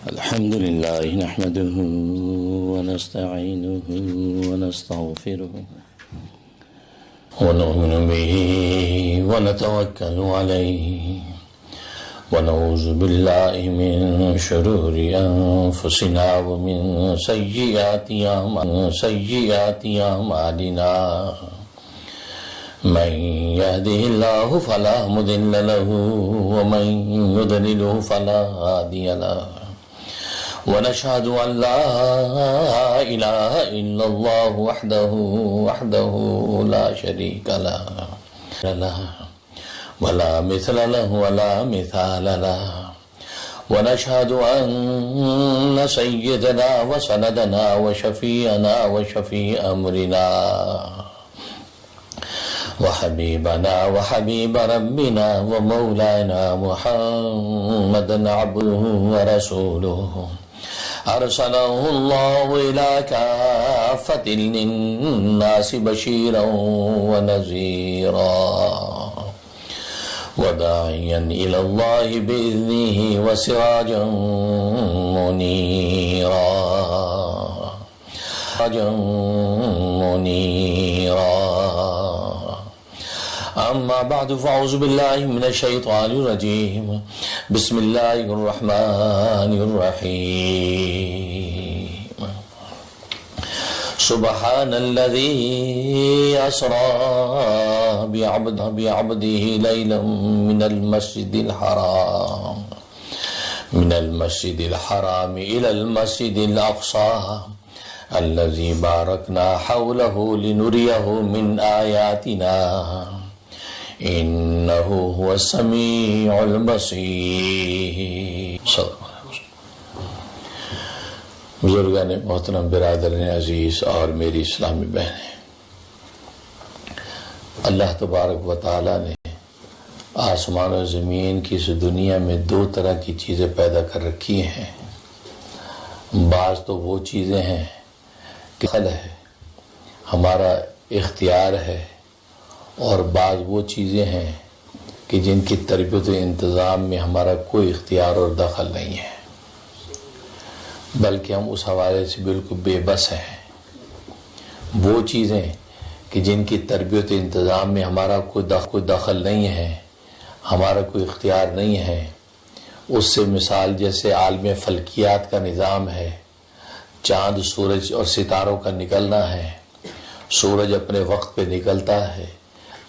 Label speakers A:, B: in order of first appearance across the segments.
A: الحمد لله نحمده ونستعينه ونستغفره ونؤمن به ونتوكل عليه ونعوذ بالله من شرور أنفسنا ومن سيئات أعمالنا من يهده الله فلا مضل له ومن يضلله فلا هادي له ونشهد أن لا إله إلا الله وحده لا شريك له ولا مثل له ولا مثال له ونشهد أن سيدنا وسندنا وشفيعنا وشفيع أمرنا وحبيبنا وحبيب ربنا ومولانا محمدا عبده ورسوله أرسله الله إلى كافة للناس بشيرا ونذيرا وداعيا إلى الله بإذنه وسراجا منيرا أما بعد فأعوذ بالله من الشيطان الرجيم بسم الله الرحمن الرحيم سبحان الذي أسرى بعبده ليلا من المسجد الحرام إلى المسجد الأقصى الذي باركنا حوله لنريه من آياتنا إنه هو السميع البصير. بزرگان محترم، برادران عزیز اور میری اسلامی بہنیں، اللہ تبارک و تعالی نے آسمان و زمین کی اس دنیا میں دو طرح کی چیزیں پیدا کر رکھی ہیں. بعض تو وہ چیزیں ہیں کہ خل ہے، ہمارا اختیار ہے، اور بعض وہ چیزیں ہیں کہ جن کی تربیت و انتظام میں ہمارا کوئی اختیار اور دخل نہیں ہے، بلکہ ہم اس حوالے سے بالکل بے بس ہیں. وہ چیزیں کہ جن کی تربیت و انتظام میں ہمارا کوئی دخل نہیں ہے، ہمارا کوئی اختیار نہیں ہے، اس سے مثال جیسے عالم فلکیات کا نظام ہے، چاند، سورج اور ستاروں کا نکلنا ہے. سورج اپنے وقت پہ نکلتا ہے،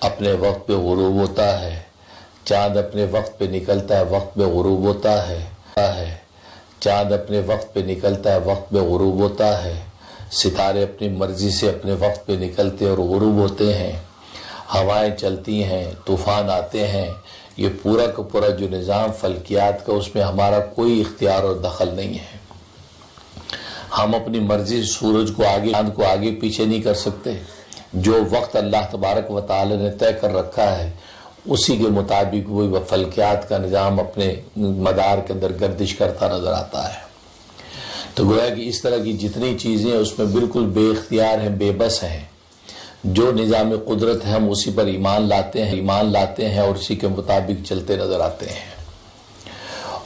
A: اپنے وقت پہ غروب ہوتا ہے. چاند اپنے وقت پہ نکلتا ہے، وقت پہ غروب ہوتا ہے. چاند اپنے وقت پہ نکلتا ہے، وقت پہ غروب ہوتا ہے. ستارے اپنی مرضی سے اپنے وقت پہ نکلتے اور غروب ہوتے ہیں. ہوائیں چلتی ہیں، طوفان آتے ہیں. یہ پورا کا پورا جو نظام فلکیات کا، اس میں ہمارا کوئی اختیار اور دخل نہیں ہے. ہم اپنی مرضی سے سورج کو آگے، چاند کو آگے پیچھے نہیں کر سکتے. جو وقت اللہ تبارک و تعالی نے طے کر رکھا ہے، اسی کے مطابق وہی فلکیات کا نظام اپنے مدار کے اندر گردش کرتا نظر آتا ہے. تو گویا کہ اس طرح کی جتنی چیزیں اس میں بالکل بے اختیار ہیں، بے بس ہیں. جو نظام قدرت ہے ہم اسی پر ایمان لاتے ہیں اور اسی کے مطابق چلتے نظر آتے ہیں.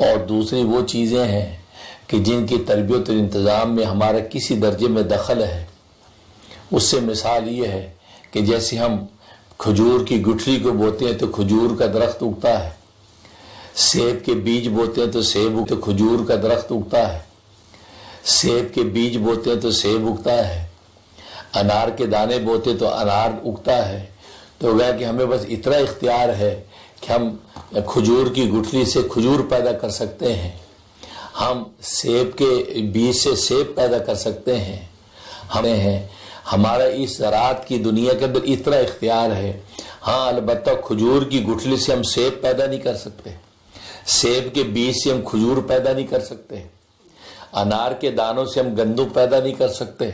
A: اور دوسری وہ چیزیں ہیں کہ جن کی تربیت اور انتظام میں ہمارا کسی درجے میں دخل ہے. اس سے مثال یہ ہے کہ جیسے ہم کھجور کی گٹھلی کو بوتے ہیں تو کھجور کا درخت اگتا ہے. سیب کے بیج بوتے ہیں تو کھجور کا درخت اگتا ہے. سیب کے بیج بوتے ہیں تو سیب اگتا ہے. انار کے دانے بوتے تو انار اگتا ہے. تو گویا کہ ہمیں بس اتنا اختیار ہے کہ ہم کھجور کی گٹھلی سے کھجور پیدا کر سکتے ہیں، ہم سیب کے بیج سے سیب پیدا کر سکتے ہیں. ہمارا اس زراعت کی دنیا کے اندر اتنا اختیار ہے. ہاں، البتہ کھجور کی گٹھلی سے ہم سیب پیدا نہیں کر سکتے، سیب کے بیج سے ہم کھجور پیدا نہیں کر سکتے، انار کے دانوں سے ہم گندم پیدا نہیں کر سکتے،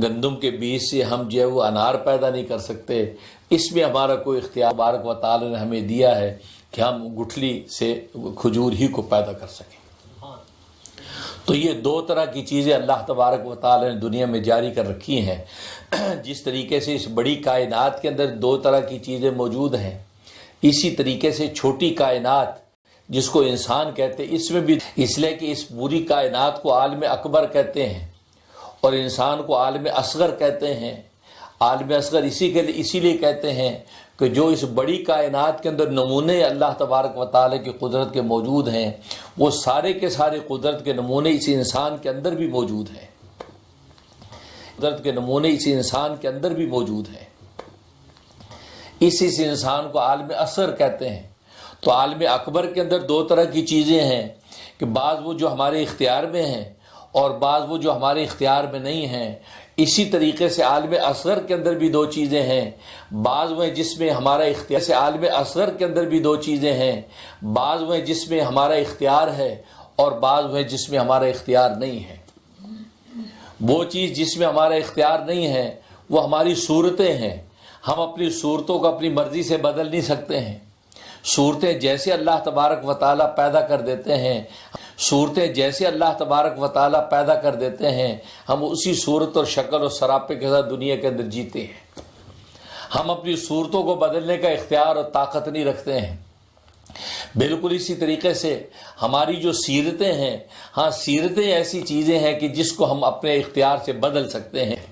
A: گندم کے بیج سے ہم جو ہے وہ انار پیدا نہیں کر سکتے. اس میں ہمارا کوئی اختیار تبارک و تعالی نے ہمیں دیا ہے کہ ہم گٹھلی سے کھجور ہی کو پیدا کر سکیں. تو یہ دو طرح کی چیزیں اللہ تبارک و تعالی نے دنیا میں جاری کر رکھی ہیں. جس طریقے سے اس بڑی کائنات کے اندر دو طرح کی چیزیں موجود ہیں، اسی طریقے سے چھوٹی کائنات جس کو انسان کہتے ہیں، اس میں بھی اس لیے کہ اس پوری کائنات کو عالم اکبر کہتے ہیں اور انسان کو عالم اصغر کہتے ہیں۔ عالم اصغر اسی لیے کہتے ہیں کہ جو اس بڑی کائنات کے اندر نمونے اللہ تبارک و تعالیٰ کی قدرت کے موجود ہیں، وہ سارے کے سارے قدرت کے نمونے اس انسان کے اندر بھی موجود ہیں۔ قدرت کے نمونے اس انسان کے اندر بھی موجود ہیں۔ اس انسان کو عالم اصغر کہتے ہیں۔ تو عالم اکبر کے اندر دو طرح کی چیزیں ہیں کہ بعض وہ جو ہمارے اختیار میں ہیں اور بعض وہ جو ہمارے اختیار میں نہیں ہیں۔ اسی طریقے سے عالم اصغر کے اندر بھی دو چیزیں ہیں، بعض وہ ہیں جس میں ہمارا اختیار سے عالم اصغر کے اندر بھی دو چیزیں ہیں، بعض وہ ہیں جس میں ہمارا اختیار ہے اور بعض وہ ہیں جس میں ہمارا اختیار نہیں ہے۔ وہ چیز جس میں ہمارا اختیار نہیں ہے وہ ہماری صورتیں ہیں۔ ہم اپنی صورتوں کو اپنی مرضی سے بدل نہیں سکتے ہیں۔ صورتیں جیسے اللہ تبارک و تعالیٰ پیدا کر دیتے ہیں، صورتیں جیسے اللہ تبارک و تعالیٰ پیدا کر دیتے ہیں، ہم اسی صورت اور شکل اور سراپے کے ساتھ دنیا کے اندر جیتے ہیں۔ ہم اپنی صورتوں کو بدلنے کا اختیار اور طاقت نہیں رکھتے ہیں۔ بالکل اسی طریقے سے ہماری جو سیرتیں ہیں، ہاں سیرتیں ایسی چیزیں ہیں کہ جس کو ہم اپنے اختیار سے بدل سکتے ہیں۔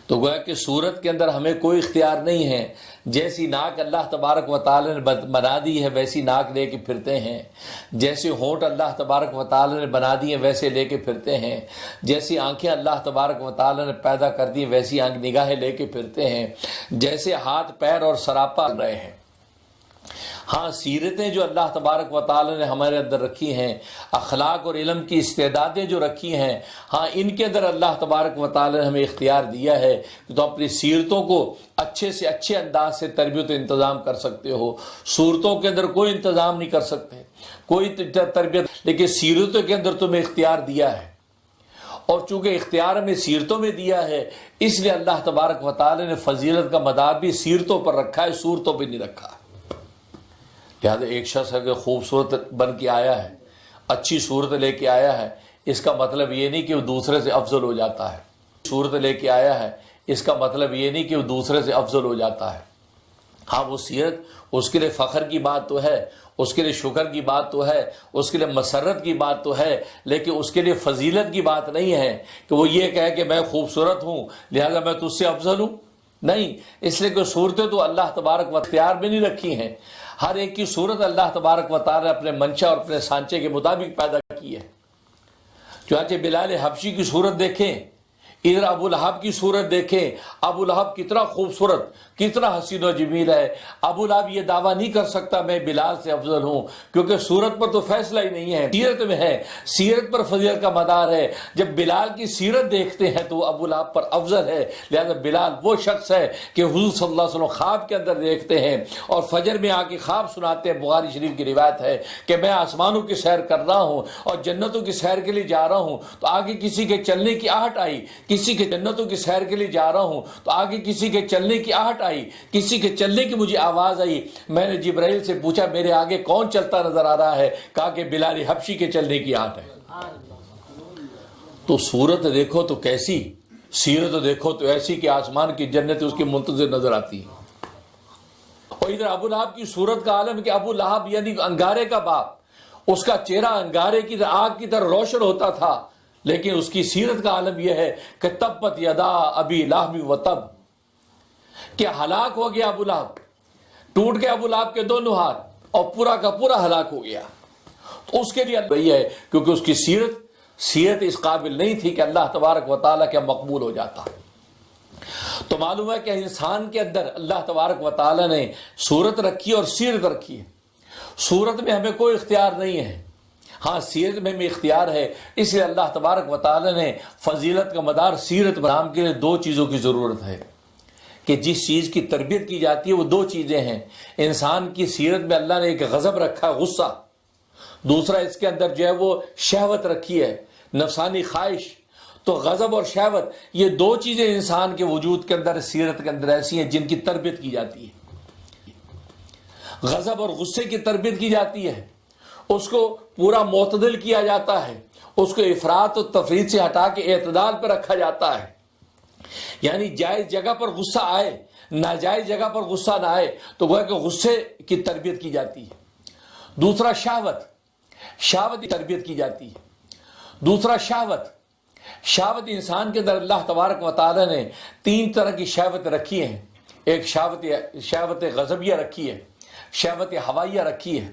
A: تو گویا کہ صورت کے اندر ہمیں کوئی اختیار نہیں ہے۔ جیسی ناک اللہ تبارک و تعالی نے بنا دی ہے ویسی ناک لے کے پھرتے ہیں، جیسے ہونٹ اللہ تبارک و تعالی نے بنا دی ہیں ویسے لے کے پھرتے ہیں، جیسی آنکھیں اللہ تبارک و تعالی نے پیدا کر دی ویسی آنکھ نگاہیں لے کے پھرتے ہیں، جیسے ہاتھ پیر اور سراپا رہے ہیں۔ ہاں سیرتیں جو اللہ تبارک و تعالی نے ہمارے اندر رکھی ہیں، اخلاق اور علم کی استعدادیں جو رکھی ہیں، ہاں ان کے اندر اللہ تبارک و تعالی نے ہمیں اختیار دیا ہے کہ تو اپنی سیرتوں کو اچھے سے اچھے انداز سے تربیت و انتظام کر سکتے ہو۔ صورتوں کے اندر کوئی انتظام نہیں کر سکتے، کوئی تربیت، لیکن سیرتوں کے اندر تمہیں اختیار دیا ہے، اور چونکہ اختیار ہمیں سیرتوں میں دیا ہے اس لیے اللہ تبارک و تعالی نے فضیلت کا مدار بھی سیرتوں پر رکھا ہے، صورتوں پہ نہیں رکھا ہے۔ لہٰذا ایک شخص اگر خوبصورت بن کے آیا ہے، اچھی صورت لے کے آیا ہے، اس کا مطلب یہ نہیں کہ وہ دوسرے سے افضل ہو جاتا ہے۔ صورت لے کے آیا ہے اس کا مطلب یہ نہیں کہ وہ دوسرے سے افضل ہو جاتا ہے۔ ہاں وہ سیرت اس کے لیے فخر کی بات تو ہے، اس کے لیے شکر کی بات تو ہے، اس کے لیے مسرت کی بات تو ہے، لیکن اس کے لیے فضیلت کی بات نہیں ہے کہ وہ یہ کہے کہ میں خوبصورت ہوں لہذا میں تجھ سے افضل ہوں۔ نہیں، اس لیے کہ صورتیں تو اللہ تبارک و اختیار میں نہیں رکھی ہیں۔ ہر ایک کی صورت اللہ تبارک و تعالی اپنے منشا اور اپنے سانچے کے مطابق پیدا کی ہے۔ چنانچہ بلال حبشی کی صورت دیکھیں، ادھر ابو لہب کی صورت دیکھیں، ابو لہب کتنا خوبصورت، کتنا حسین و جمیل ہے۔ ابو لہب یہ دعویٰ نہیں کر سکتا میں بلال سے افضل ہوں، کیونکہ صورت پر تو فیصلہ ہی نہیں ہے، سیرت میں ہے، سیرت پر فضیلت کا مدار ہے۔ جب بلال کی سیرت دیکھتے ہیں تو وہ ابو لہب پر افضل ہے، لہذا بلال وہ شخص ہے کہ حضور صلی اللہ علیہ وسلم خواب کے اندر دیکھتے ہیں اور فجر میں آ کے خواب سناتے ہیں۔ بخاری شریف کی روایت ہے کہ میں آسمانوں کی سیر کر رہا ہوں اور جنتوں کی سیر کے لیے جا رہا ہوں، تو آگے کسی کے چلنے کی آہٹ آئی، کسی کے جنتوں کی سیر کے لیے جا رہا ہوں تو آگے کسی کے چلنے کی آہٹ آئی، کسی کے چلنے کی مجھے آواز آئی۔ میں نے جبرائیل سے پوچھا میرے آگے کون چلتا نظر آ رہا ہے؟ کہا کہ بلال حبشی کے چلنے کی آہٹ ہے۔ تو صورت دیکھو تو کیسی، سیرت دیکھو تو ایسی کہ آسمان کی جنت اس کی منتظر نظر آتی ہے۔ اور ادھر ابو لہب کی صورت کا عالم کہ ابو لہب یعنی انگارے کا باپ، اس کا چہرہ انگارے کی آگ کی طرح روشن ہوتا تھا، لیکن اس کی سیرت کا عالم یہ ہے کہ تبت یدا ابی لہب و تب، کہ ہلاک ہو گیا ابو لہب، ٹوٹ گیا ابو لہب کے دونوں ہاتھ اور پورا کا پورا ہلاک ہو گیا۔ تو اس کے لیے وہی ہے کیونکہ اس کی سیرت اس قابل نہیں تھی کہ اللہ تبارک و تعالیٰ کا مقبول ہو جاتا۔ تو معلوم ہے کہ انسان کے اندر اللہ تبارک و تعالیٰ نے صورت رکھی اور سیرت رکھی ہے۔ صورت میں ہمیں کوئی اختیار نہیں ہے، ہاں سیرت میں ہمیں اختیار ہے، اس لیے اللہ تبارک و تعالیٰ نے فضیلت کا مدار سیرت بنام کے لیے دو چیزوں کی ضرورت ہے کہ جس چیز کی تربیت کی جاتی ہے وہ دو چیزیں ہیں۔ انسان کی سیرت میں اللہ نے ایک غضب رکھا ہے، غصہ، دوسرا اس کے اندر جو ہے وہ شہوت رکھی ہے، نفسانی خواہش۔ تو غضب اور شہوت یہ دو چیزیں انسان کے وجود کے اندر، سیرت کے اندر ایسی ہیں جن کی تربیت کی جاتی ہے۔ غضب اور غصے کی تربیت کی جاتی ہے، اس کو پورا معتدل کیا جاتا ہے، اس کو افراط و تفریط سے ہٹا کے اعتدال پر رکھا جاتا ہے، یعنی جائز جگہ پر غصہ آئے، ناجائز جگہ پر غصہ نہ آئے، تو گویا کہ غصے کی تربیت کی جاتی ہے۔ دوسرا شہوت کی تربیت کی جاتی ہے. دوسرا شہوت انسان کے اندر اللہ تبارک و تعالی نے 3 طرح کی شہوت رکھی ہیں. ایک شہوت غضبیہ رکھی ہے, شہوت ہوائیہ رکھی ہے,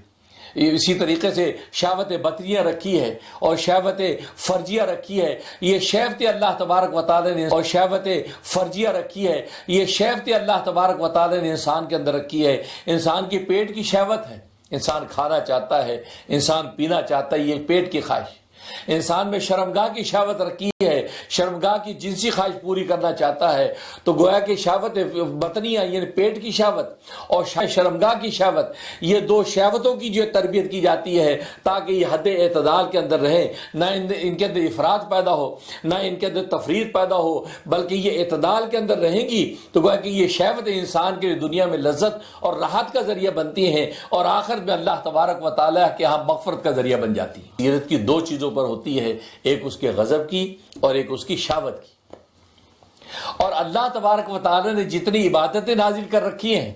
A: اسی طریقے سے شہوت بطنیہ رکھی ہے, اور شہوت فرجیہ رکھی ہے. یہ شہوت اللہ تبارک و تعالی نے اور شہوت فرجیہ رکھی ہے. یہ شہوت اللہ تبارک و تعالی نے انسان کے اندر رکھی ہے. انسان کے پیٹ کی شہوت ہے, انسان کھانا چاہتا ہے, انسان پینا چاہتا ہے, یہ پیٹ کی خواہش. انسان میں شرمگاہ کی شہوت رکھی ہے, شرمگاہ کی جنسی خواہش پوری کرنا چاہتا ہے. تو گویا کہ شہوت بطنیہ یعنی پیٹ کی شہوت اور شرمگاہ کی شہوت, یہ 2 شہوتوں کی جو تربیت کی جاتی ہے تاکہ یہ حد اعتدال کے اندر رہے, نہ ان کے اندر افراط پیدا ہو, نہ ان کے اندر تفریط پیدا ہو, بلکہ یہ اعتدال کے اندر رہیں گی. تو گویا کہ یہ شہوت انسان کے دنیا میں لذت اور راحت کا ذریعہ بنتی ہیں, اور آخر میں اللہ تبارک و تعالیٰ کے ہاں مغفرت کا ذریعہ بن جاتی ہے. سیرت کی 2 چیزوں پر ہوتی ہے, ایک اس کے غضب کی اور ایک اس کی شہوت کی. اور اللہ تبارک و تعالی نے جتنی عبادتیں نازل کر رکھی ہیں,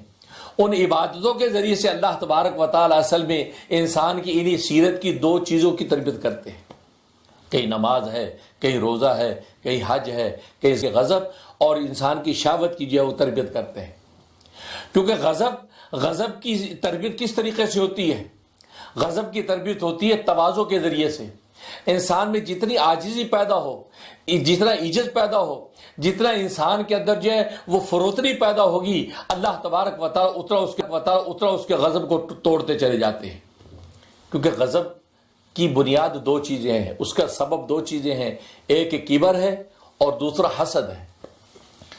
A: ان عبادتوں کے ذریعے سے اللہ تبارک و تعالی اصل میں انسان کی انہی سیرت کی 2 چیزوں کی تربیت کرتے ہیں. کہیں نماز ہے, کہیں روزہ ہے, کہیں حج ہے, کہیں اس کے غضب اور انسان کی شہوت کی جو ہے وہ تربیت کرتے ہیں. کیونکہ غضب کی تربیت کس طریقے سے ہوتی ہے؟ غضب کی تربیت ہوتی ہے تواضع کے ذریعے سے. انسان میں جتنی عاجزی پیدا ہو, جتنا عجز پیدا ہو, جتنا انسان کے اندر جو ہے وہ فروتنی پیدا ہوگی, اللہ تبارک و تعالی اتنا اس کے غضب کو توڑتے چلے جاتے ہیں. کیونکہ غضب کی بنیاد 2 چیزیں ہیں, اس کا سبب 2 چیزیں ہیں. ایک کبر ہے اور دوسرا حسد ہے.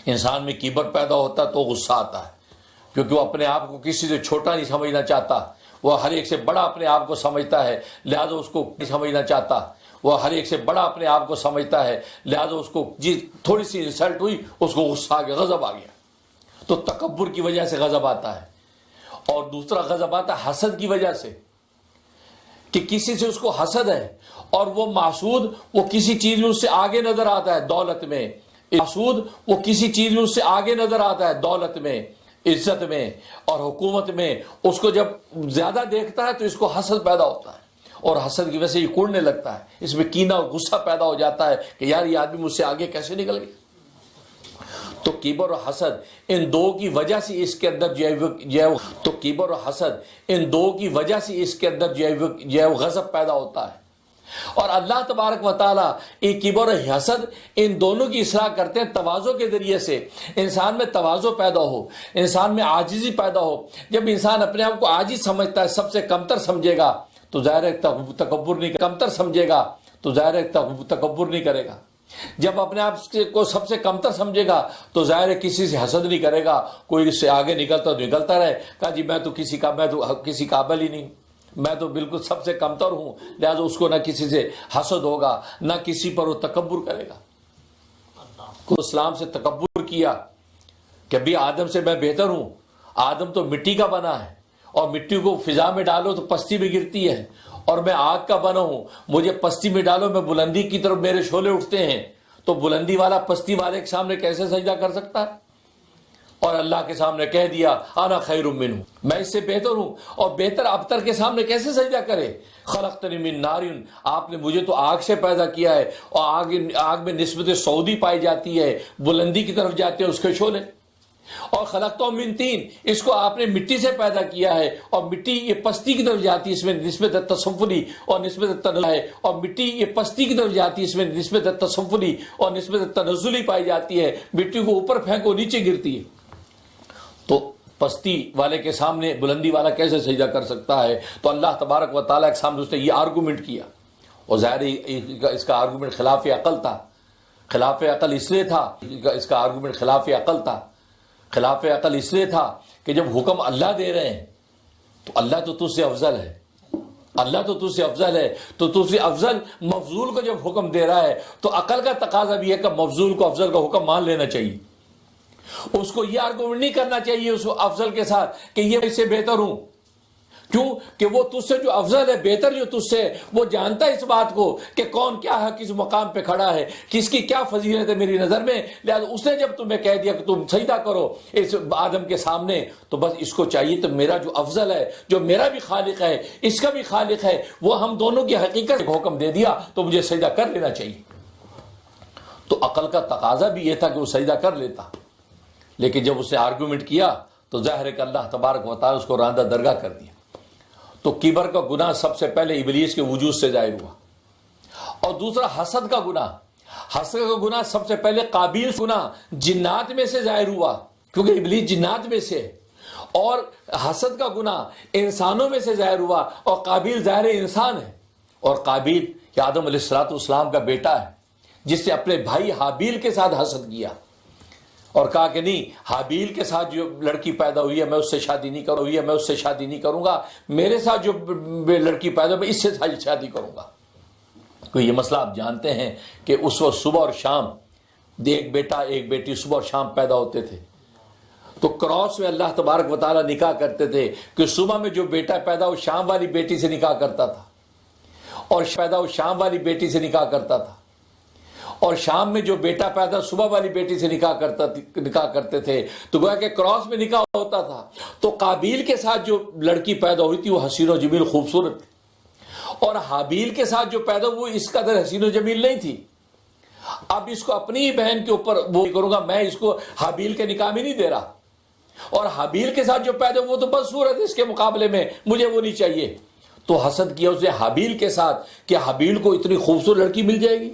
A: انسان میں کبر پیدا ہوتا تو غصہ آتا ہے, کیونکہ وہ اپنے آپ کو کسی سے چھوٹا نہیں سمجھنا چاہتا, وہ ہر ایک سے بڑا اپنے آپ کو سمجھتا ہے, لہذا اس کو نہیں سمجھنا چاہتا. وہ ہر ایک سے بڑا اپنے آپ کو سمجھتا ہے, لہذا اس کو تھوڑی سی انسلٹ ہوئی اس کو غصہ آ گیا, غضب آ گیا. تو تکبر کی وجہ سے غضب آتا ہے. اور دوسرا غضب آتا ہے حسد کی وجہ سے, کہ کسی سے اس کو حسد ہے اور وہ محسود وہ کسی چیز میں اس سے آگے نظر آتا ہے, دولت میں. محسود وہ کسی چیز میں اس سے آگے نظر آتا ہے, دولت میں, عزت میں اور حکومت میں. اس کو جب زیادہ دیکھتا ہے تو اس کو حسد پیدا ہوتا ہے, اور حسد کی وجہ سے یہ کوڑنے لگتا ہے, اس میں کینہ اور غصہ پیدا ہو جاتا ہے کہ یار یہ آدمی مجھ سے آگے کیسے نکل گیا. تو کبر اور حسد ان 2 کی وجہ سے اس کے اندر تو کبر اور حسد ان 2 کی وجہ سے اس کے اندر جو ہے غضب پیدا ہوتا ہے. اور اللہ تبارک و تعالیٰ یہ کبر اور حسد ان دونوں کی اصلاح کرتے ہیں تواضع کے ذریعے سے. انسان میں تواضع پیدا ہو, انسان میں عاجزی پیدا ہو. جب انسان اپنے آپ کو عاجز سمجھتا ہے, سب سے کمتر سمجھے گا تو ظاہر ہے تکبر نہیں, کمتر سمجھے گا تو ظاہر ہے تکبر نہیں کرے گا. جب اپنے آپ کو سب سے کمتر سمجھے گا تو ظاہر ہے کسی سے حسد نہیں کرے گا. کوئی اس سے آگے نکلتا تو نکلتا رہے, کہا جی میں تو کسی قابل ہی نہیں, میں تو بالکل سب سے کمتر ہوں, لہذا اس کو نہ کسی سے حسد ہوگا, نہ کسی پر وہ تکبر کرے گا. اسلام سے تکبر کیا کہ بھی آدم سے میں بہتر ہوں. آدم تو مٹی کا بنا ہے, اور مٹی کو فضا میں ڈالو تو پستی میں گرتی ہے, اور میں آگ کا بنا ہوں, مجھے پستی میں ڈالو میں بلندی کی طرف میرے شعلے اٹھتے ہیں. تو بلندی والا پستی والے کے سامنے کیسے سجدہ کر سکتا ہے؟ اور اللہ کے سامنے کہہ دیا انا خیر منہ, میں اس سے بہتر ہوں, اور بہتر ابتر کے سامنے کیسے سجدہ کرے؟ خلقتنی من نار, آپ نے مجھے تو آگ سے پیدا کیا ہے, اور آگ میں نسبت سعودی پائی جاتی ہے, بلندی کی طرف جاتے ہیں اس کے شعلے. اور خلقتہ من طین, اس کو آپ نے مٹی سے پیدا کیا ہے, اور مٹی یہ پستی کی طرف جاتی ہے, اس میں نسبت تصفلی اور نسبت تنزل ہے, اور مٹی یہ پستی کی طرف جاتی ہے, اس میں نسبت تصفلی اور نسبت تنزلی پائی جاتی ہے. مٹی کو اوپر پھینکو نیچے گرتی ہے. تو پستی والے کے سامنے بلندی والا کیسے سجدہ کر سکتا ہے؟ تو اللہ تبارک و تعالیٰ کے سامنے اس نے یہ آرگومنٹ کیا, اور ظاہر اس کا آرگومنٹ خلاف عقل تھا. خلاف عقل اس لیے تھا, اس کا آرگومنٹ خلاف عقل تھا. خلاف عقل اس لیے تھا کہ جب حکم اللہ دے رہے ہیں تو اللہ تو تجھ سے افضل ہے, اللہ تو تجھ سے افضل ہے, تو تجھ سے افضل مفضول کو جب حکم دے رہا ہے تو عقل کا تقاضا بھی ہے کہ مفضول کو افضل کا حکم مان لینا چاہیے. اس کو یہ آرگومنٹ نہیں کرنا چاہیے اس افضل کے ساتھ کہ یہ اس سے بہتر ہوں, کیوں کہ وہ تجھ سے جو افضل ہے، بہتر جو تجھ سے، وہ جانتا ہے اس بات کو کہ کون کیا ہے، کس مقام پہ کھڑا ہے، کس کی کیا فضیلت ہے میری نظر میں. لہذا اس نے جب تمہیں کہہ دیا کہ تم سجدہ کرو اس آدم کے سامنے، تو بس اس کو چاہیے تو میرا جو افضل ہے، جو میرا بھی خالق ہے، اس کا بھی خالق ہے، وہ ہم دونوں کی حقیقت کو حکم دے دیا تو مجھے سجدہ کر لینا چاہیے. تو عقل کا تقاضا بھی یہ تھا کہ وہ سجدہ کر لیتا، لیکن جب اس نے آرگومنٹ کیا تو ظاہر ہے کہ اللہ تبارک و تعالی اس کو راندہ درگاہ کر دیا. تو کبر کا گناہ سب سے پہلے ابلیس کے وجود سے ظاہر ہوا. اور دوسرا حسد کا گناہ، حسد کا گناہ سب سے پہلے قابیل گناہ جنات میں سے ظاہر ہوا، کیونکہ ابلیس جنات میں سے. اور حسد کا گناہ انسانوں میں سے ظاہر ہوا، اور قابیل ظاہر انسان ہے. اور قابیل یہ آدم علیہ السلام کا بیٹا ہے، جس نے اپنے بھائی حابیل کے ساتھ حسد کیا اور کہا کہ نہیں، حابیل کے ساتھ جو لڑکی پیدا ہوئی ہے میں اس سے شادی نہیں کروں گا، میرے ساتھ جو لڑکی پیدا ہوئی میں اس سے شادی کروں گا. تو یہ مسئلہ آپ جانتے ہیں کہ اس وقت صبح اور شام ایک بیٹا ایک بیٹی صبح اور شام پیدا ہوتے تھے. تو کراس میں اللہ تبارک و تعالیٰ نکاح کرتے تھے کہ صبح میں جو بیٹا پیدا ہو شام والی بیٹی سے نکاح کرتا تھا، اور پیدا ہو شام والی بیٹی سے نکاح کرتا تھا، اور شام میں جو بیٹا پیدا صبح والی بیٹی سے نکاح کرتے تھے. تو گویا کہ کراس میں نکاح ہوتا تھا. تو قابیل کے ساتھ جو لڑکی پیدا ہوئی تھی وہ حسین و جمیل خوبصورت تھی، اور حابیل کے ساتھ جو پیدا وہ اس قدر حسین و جمیل نہیں تھی. اب اس کو اپنی ہی بہن کے اوپر وہ کروں گا، میں اس کو حابیل کے نکاح میں نہیں دے رہا، اور حابیل کے ساتھ جو پیدا وہ تو بدصورت ہے اس کے مقابلے میں، مجھے وہ نہیں چاہیے. تو حسد کیا اس نے حابیل کے ساتھ کہ حابیل کو اتنی خوبصورت لڑکی مل جائے گی،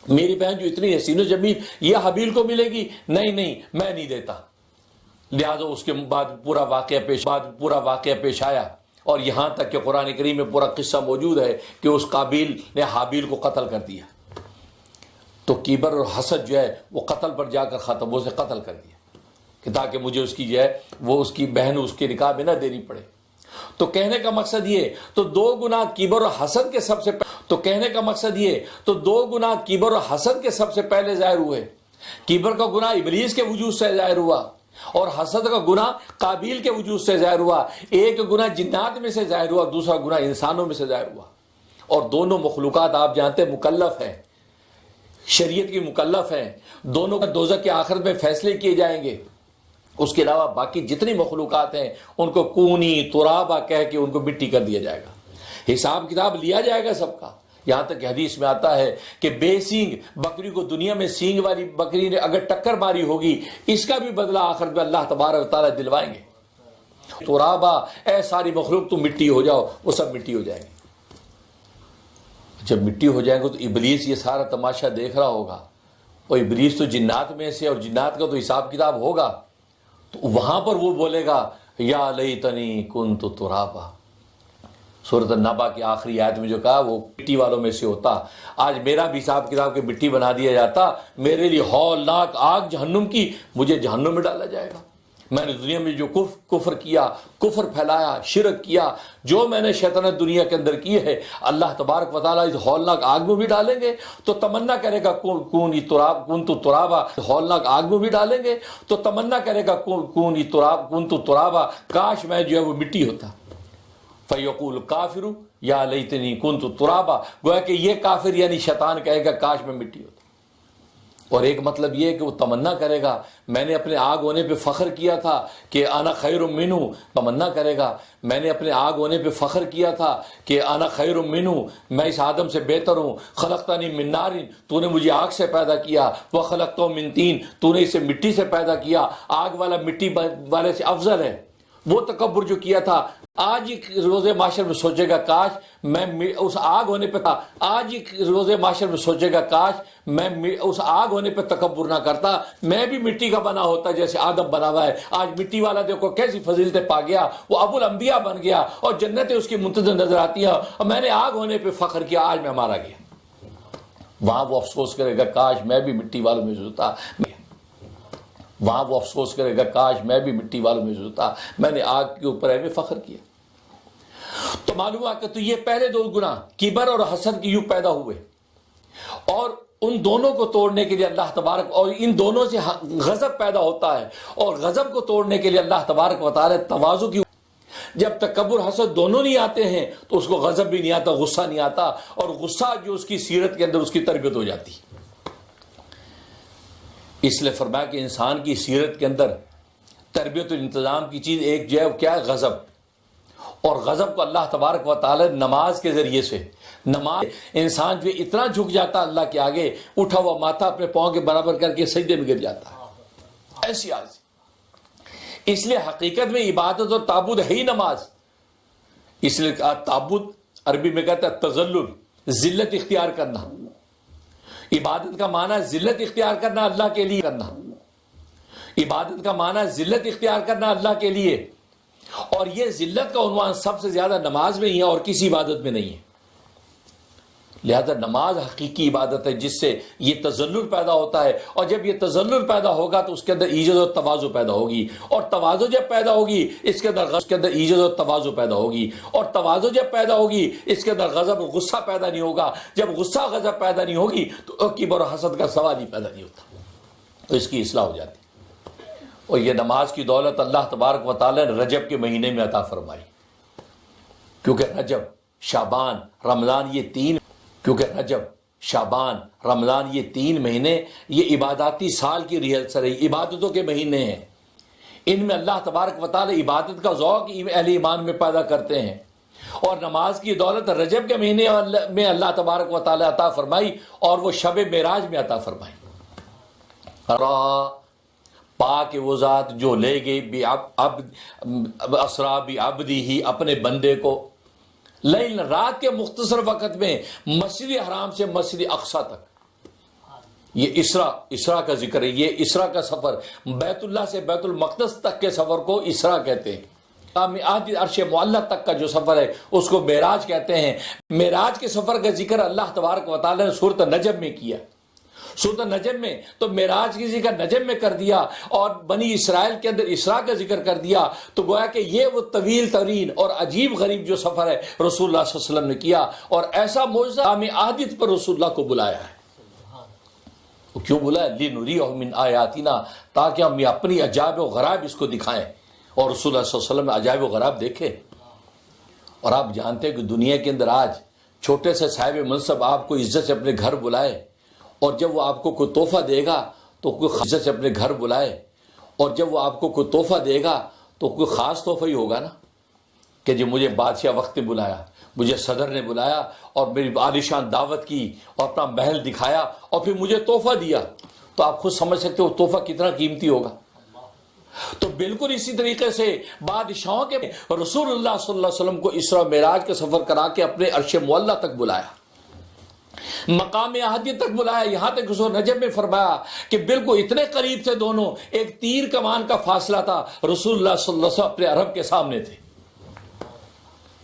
A: میری بہن جو اتنی حسین و جمیل یہ حابیل کو ملے گی، نہیں میں نہیں دیتا. لہذا اس کے بعد پورا واقعہ پیش آیا، اور یہاں تک کہ قرآن کریم میں پورا قصہ موجود ہے کہ اس قابیل نے حابیل کو قتل کر دیا. تو کبر اور حسد جو ہے وہ قتل پر جا کر ختم، اسے قتل کر دیا کہ تاکہ مجھے اس کی جو ہے وہ اس کی بہن اس کے نکاح میں نہ دینی پڑے. تو کہنے کا مقصد یہ تو دو گناہ کبر اور حسد کے سب سے پہلے ظاہر ہوئے. کبر کا گناہ ابلیس کے وجود سے ظاہر ہوا، اور حسد کا گناہ قابیل کے وجود سے ظاہر ہوا. ایک گناہ جنات میں سے ظاہر ہوا، دوسرا گناہ انسانوں میں سے ظاہر ہوا. اور دونوں مخلوقات آپ جانتے ہیں مکلف ہیں، شریعت کی مکلف ہیں، دونوں کا دوزخ کے آخرت میں فیصلے کیے جائیں گے. اس کے علاوہ باقی جتنی مخلوقات ہیں ان کو کونی ترابا کہہ کے ان کو مٹی کر دیا جائے گا، حساب کتاب لیا جائے گا سب کا. یہاں تک کہ حدیث میں آتا ہے کہ بے سینگ بکری کو دنیا میں سینگ والی بکری نے اگر ٹکر ماری ہوگی اس کا بھی بدلہ آخرت میں اللہ تبارک و تعالیٰ دلوائیں گے. ترابا اے ساری مخلوق تم مٹی ہو جاؤ، وہ سب مٹی ہو جائیں گے. جب مٹی ہو جائیں گے تو ابلیس یہ سارا تماشا دیکھ رہا ہوگا، اور ابلیس تو جنات میں سے، اور جنات کا تو حساب کتاب ہوگا. تو وہاں پر وہ بولے گا یا لیتنی کنت ترابا. سورۃ النبا کی آخری آیت میں جو کہا وہ مٹی والوں میں سے ہوتا، آج میرا بھی حساب کتاب کے مٹی بنا دیا جاتا، میرے لیے ہولناک آگ جہنم کی، مجھے جہنم میں ڈالا جائے گا. میں نے دنیا میں جو کفر کیا، کفر پھیلایا، شرک کیا، جو میں نے شیطانت دنیا کے اندر کی ہے، اللہ تبارک و تعالیٰ اس ہولناک آگ میں بھی ڈالیں گے. تو تمنا کرے گا کن تو ترابا، ہولناک آگ میں بھی ڈالیں گے تو تمنا کرے گا کن تو ترابا، کاش میں جو ہے وہ مٹی ہوتا. فیقول کافر یا لیتنی کنت ترابا، گویا کہ یہ کافر یعنی شیطان کہے گا کاش میں مٹی ہوتا. اور ایک مطلب یہ ہے کہ وہ تمنا کرے گا میں نے اپنے آگ ہونے پہ فخر کیا تھا کہ انا خیر منہ، تمنا کرے گا میں نے اپنے آگ ہونے پہ فخر کیا تھا کہ انا خیر منہ، میں اس آدم سے بہتر ہوں. خلقتنی من نار، تو نے مجھے آگ سے پیدا کیا، وخلقتہ من طین، تو نے اسے مٹی سے پیدا کیا. آگ والا مٹی والے سے افضل ہے. وہ تکبر جو کیا تھا آج ہی روز معاشر میں سوچے گا کاش میں اس آگ ہونے پہ تھا، آج ہی روز معاشر میں سوچے گا کاش میں اس آگ ہونے پہ تکبر نہ کرتا، میں بھی مٹی کا بنا ہوتا جیسے آدم بنا ہوا ہے. آج مٹی والا دیکھو کیسی فضیلتیں پا گیا، وہ ابو الانبیاء بن گیا اور جنتیں اس کی منتظر نظر آتی ہیں، اور میں نے آگ ہونے پہ فخر کیا، آج میں مارا گیا. وہاں وہ افسوس کرے گا کاش میں بھی مٹی والوں میں ہوتا، وہاں وہ افسوس کرے گا کاش میں بھی مٹی والوں میں ہوتا، میں نے آگ کے اوپر ہے فخر کیا. تو معلوم ہوا کہ تو یہ پہلے دو گناہ کبر اور حسد کی یوں پیدا ہوئے، اور ان دونوں کو توڑنے کے لیے اللہ تبارک، اور ان دونوں سے غضب پیدا ہوتا ہے، اور غضب کو توڑنے کے لیے اللہ تبارک و تعالی تواضع کی جب تکبر حسد دونوں نہیں آتے ہیں تو اس کو غضب بھی نہیں آتا، غصہ نہیں آتا، اور غصہ جو اس کی سیرت کے اندر اس کی تربیت ہو جاتی. اس لیے فرمایا کہ انسان کی سیرت کے اندر تربیت و انتظام کی چیز ایک جو ہے کیا ہے؟ غضب. اور غضب کو اللہ تبارک و تعالی نماز کے ذریعے سے، نماز انسان جو اتنا جھک جاتا اللہ کے آگے، اٹھا ہوا ماتھا اپنے پاؤں کے برابر کر کے سجدے میں گر جاتا ہے. ایسی آج اس لیے حقیقت میں عبادت اور تعبد ہے ہی نماز. اس لیے تعبد عربی میں کہتا ہے تذلل، ذلت اختیار کرنا. عبادت کا معنی ہے ذلت اختیار کرنا، اللہ کے لیے کرنا. عبادت کا معنی ہے ذلت اختیار کرنا اللہ کے لیے، اور یہ ذلت کا عنوان سب سے زیادہ نماز میں ہی ہے اور کسی عبادت میں نہیں ہے. لہذا نماز حقیقی عبادت ہے جس سے یہ تذلل پیدا ہوتا ہے، اور جب یہ تذلل پیدا ہوگا تو اس کے اندر عجز اور تواضع پیدا ہوگی، اور تواضع جب پیدا ہوگی اس کے اندر عجز اور تواضع پیدا ہوگی، اور تواضع جب پیدا ہوگی اس کے اندر غضب اور غصہ پیدا نہیں ہوگا. جب غصہ غضب پیدا نہیں ہوگی تو کبر اور حسد کا سوال ہی پیدا نہیں ہوتا، تو اس کی اصلاح ہو جاتی. اور یہ نماز کی دولت اللہ تبارک و تعالی نے رجب کے مہینے میں عطا فرمائی، کیونکہ رجب شعبان رمضان یہ تین مہینے یہ عباداتی سال کی ریہرسل ہے، عبادتوں کے مہینے ہیں. ان میں اللہ تبارک و تعالی عبادت کا ذوق اہل ایمان میں پیدا کرتے ہیں، اور نماز کی دولت رجب کے مہینے میں اللہ تبارک و تعالی عطا فرمائی، اور وہ شب معراج میں عطا فرمائی. پاک وہ ذات جو لے گئی اسرا بعبدہ اپنے بندے کو لیل رات کے مختصر وقت میں مسجد حرام سے مسجد اقصی تک. یہ اسرا کا ذکر ہے. یہ اسرا کا سفر بیت اللہ سے بیت المقدس تک کے سفر کو اسرا کہتے ہیں. عرش معلی تک کا جو سفر ہے اس کو معراج کہتے ہیں. معراج کے سفر کا ذکر اللہ تبارک و تعالی نے سورۃ نجم میں کیا. سورۃ نجم میں تو معراج کی ذکر نجم میں کر دیا، اور بنی اسرائیل کے اندر اسراء کا ذکر کر دیا. تو گویا کہ یہ وہ طویل ترین اور عجیب غریب جو سفر ہے رسول اللہ صلی اللہ علیہ وسلم نے کیا، اور ایسا معجزہ عہدیت پر رسول اللہ کو بلایا ہے. کیوں بلایا؟ لِنُرِيَهُ مِنْ آیاتنا، تاکہ ہم اپنی عجائب و غرائب اس کو دکھائیں. اور رسول اللہ صلی اللہ علیہ وسلم نے عجائب و غرائب دیکھے. اور آپ جانتے ہیں کہ دنیا کے اندر آج چھوٹے سے صاحب منصب آپ کو عزت سے اپنے گھر بلائے، اور جب وہ آپ کو کوئی تحفہ دے گا تو کوئی عزت سے اپنے گھر بلائے، اور جب وہ آپ کو کوئی تحفہ دے گا تو کوئی خاص تحفہ ہی ہوگا نا، کہ جب مجھے بادشاہ وقت نے بلایا، مجھے صدر نے بلایا اور میری عالیشان دعوت کی اور اپنا محل دکھایا اور پھر مجھے تحفہ دیا، تو آپ خود سمجھ سکتے ہو تحفہ کتنا قیمتی ہوگا. تو بالکل اسی طریقے سے بادشاہوں کے رسول اللہ صلی اللہ علیہ وسلم کو اسراء معراج کا سفر کرا کے اپنے عرش معلی تک بلایا، مقام احدیت تک بلایا. یہاں تک سورۃ نجم میں فرمایا کہ بالکل اتنے قریب تھے دونوں، ایک تیر کمان کا فاصلہ تھا. رسول اللہ صلی اللہ علیہ وسلم اپنے عرب کے سامنے تھے،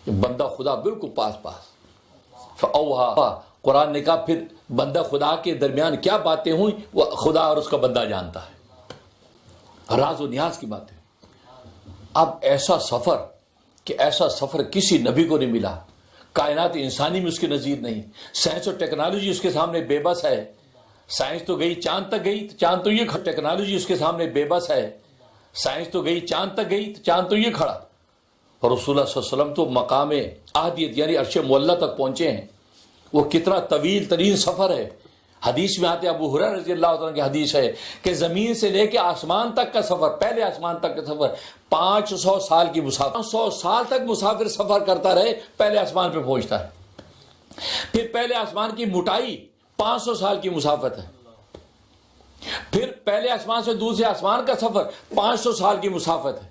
A: بندہ خدا بالکل پاس. فأوحا، قرآن نے کہا پھر بندہ خدا کے درمیان کیا باتیں ہوئیں وہ خدا اور اس کا بندہ جانتا ہے، راز و نیاز کی باتیں. اب ایسا سفر کسی نبی کو نہیں ملا، کائنات انسانی میں اس کی نظیر نہیں. سائنس اور ٹیکنالوجی اس کے سامنے بے بس ہے. سائنس تو گئی چاند تک گئی تو چاند تو یہ کھڑا، ٹیکنالوجی اس کے سامنے بے بس ہے. سائنس تو گئی چاند تک گئی تو چاند تو یہ کھڑا. اور رسول اللہ صلی اللہ علیہ وسلم تو مقام احدیت یعنی عرش معلی تک پہنچے ہیں. وہ کتنا طویل ترین سفر ہے. حدیث میں آتے ابو ہریرہ رضی اللہ عنہ کی حدیث ہے کہ زمین سے لے کے آسمان تک کا سفر، پہلے آسمان تک کا سفر 500 سال کی مسافر، 500 سال تک مسافر سفر کرتا رہے پہلے آسمان پہ پہنچتا ہے. پھر پہلے آسمان کی موٹائی 500 سال کی مسافت ہے. پھر پہلے آسمان سے دوسرے آسمان کا سفر 500 سال کی مسافت ہے.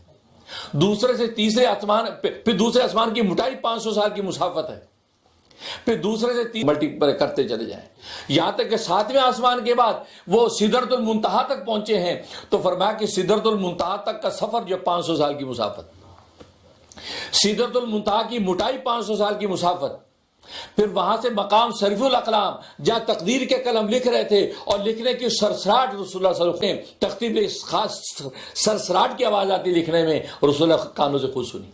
A: دوسرے سے تیسرے آسمان، پھر دوسرے آسمان کی موٹائی 500 سال کی مسافت ہے. پھر دوسرے سے تین ملٹیپل کرتے چلے جائیں، یہاں تک کہ 7ویں آسمان کے بعد وہ سدرۃ المنتہا تک پہنچے ہیں. تو فرمایا کہ سدرۃ المنتہا تک کا سفر جو 500 سال کی مسافت، سدرۃ المنتہا کی موٹائی 500 سال کی مسافت. پھر وہاں سے مقام صریف الاقلام جہاں تقدیر کے قلم لکھ رہے تھے، اور لکھنے کی سرسراہٹ رسول اللہ صلی اللہ علیہ وسلم تقدیر میں خاص سرسراہٹ کی آواز آتی لکھنے میں، رسول اللہ کانوں سے خود سنی.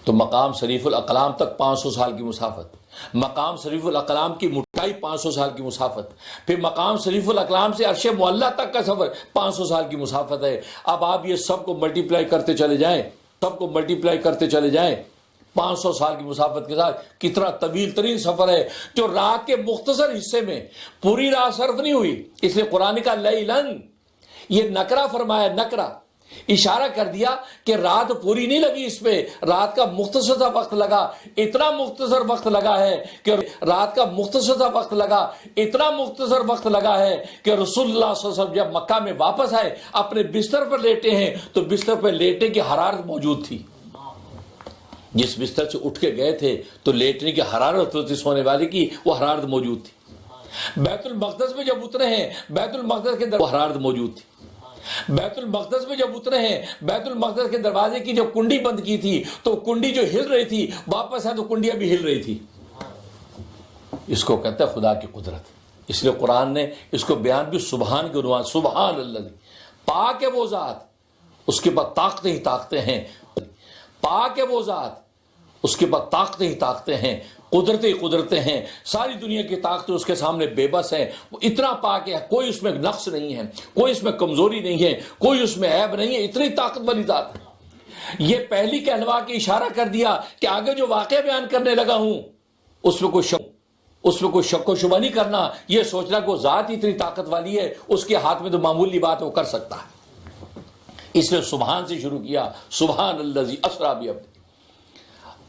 A: تو مقام صریف الاقلام تک 500 سال کی مسافت، مقام صریف الاقلام کی موٹائی 500 سال کی مسافت، پھر مقام صریف الاقلام سے عرش معلی تک کا سفر 500 سال کی مسافت ہے. اب آپ یہ سب کو ملٹیپلائی کرتے چلے جائیں سب کو ملٹیپلائی کرتے چلے جائیں 500 سال کی مسافت کے ساتھ، کتنا طویل ترین سفر ہے جو رات کے مختصر حصے میں پوری رات صرف نہیں ہوئی. اس لیے قرآن کا لیلن یہ نکرہ فرمایا، نکرہ اشارہ کر دیا کہ رات پوری نہیں لگی، اس پہ رات کا مختصر سا وقت لگا. اتنا مختصر وقت لگا ہے کہ رات کا مختصر سا وقت لگا، اتنا مختصر وقت لگا ہے کہ رسول اللہ صلی اللہ علیہ وسلم جب مکہ میں واپس آئے اپنے بستر پر لیٹے ہیں تو بستر پر لیٹنے کی حرارت موجود تھی. جس بستر سے اٹھ کے گئے تھے تو لیٹنے کی حرارت ہوتی سونے والے کی، وہ حرارت موجود تھی. بیت المقدس میں جب اترے ہیں بیت المقدس کے اندر حرارت موجود تھی. بیت المقدس میں جب اترے ہیں بیت المقدس کے دروازے کی جو کنڈی بند کی تھی تو کنڈی جو ہل رہی تھی، واپس آئے تو کنڈی ابھی ہل رہی تھی. اس کو کہتا ہے خدا کی قدرت. اس لیے قرآن نے اس کو بیان بھی سبحان کے عنوان، سبحان اللہ، پاک ہے وہ ذات، اس کے بعد طاقتیں ہی طاقتیں ہیں. پاک ہے وہ ذات، اس کے بعد طاقتیں ہی طاقتیں ہیں، قدرتیں ہی قدرتیں ہیں. ساری دنیا کی طاقتیں اس کے سامنے بے بس ہیں. وہ اتنا پاک ہے، کوئی اس میں نقص نہیں ہے، کوئی اس میں کمزوری نہیں ہے، کوئی اس میں عیب نہیں ہے. اتنی طاقت والی ذات. یہ پہلی کہلوا کے اشارہ کر دیا کہ آگے جو واقعہ بیان کرنے لگا ہوں اس میں کوئی شک و شبہ نہیں کرنا. یہ سوچنا کہ وہ ذات اتنی طاقت والی ہے، اس کے ہاتھ میں تو معمولی بات وہ کر سکتا ہے. اس نے سبحان سے شروع کیا، سبحان الذی اسریٰ بعبدہ.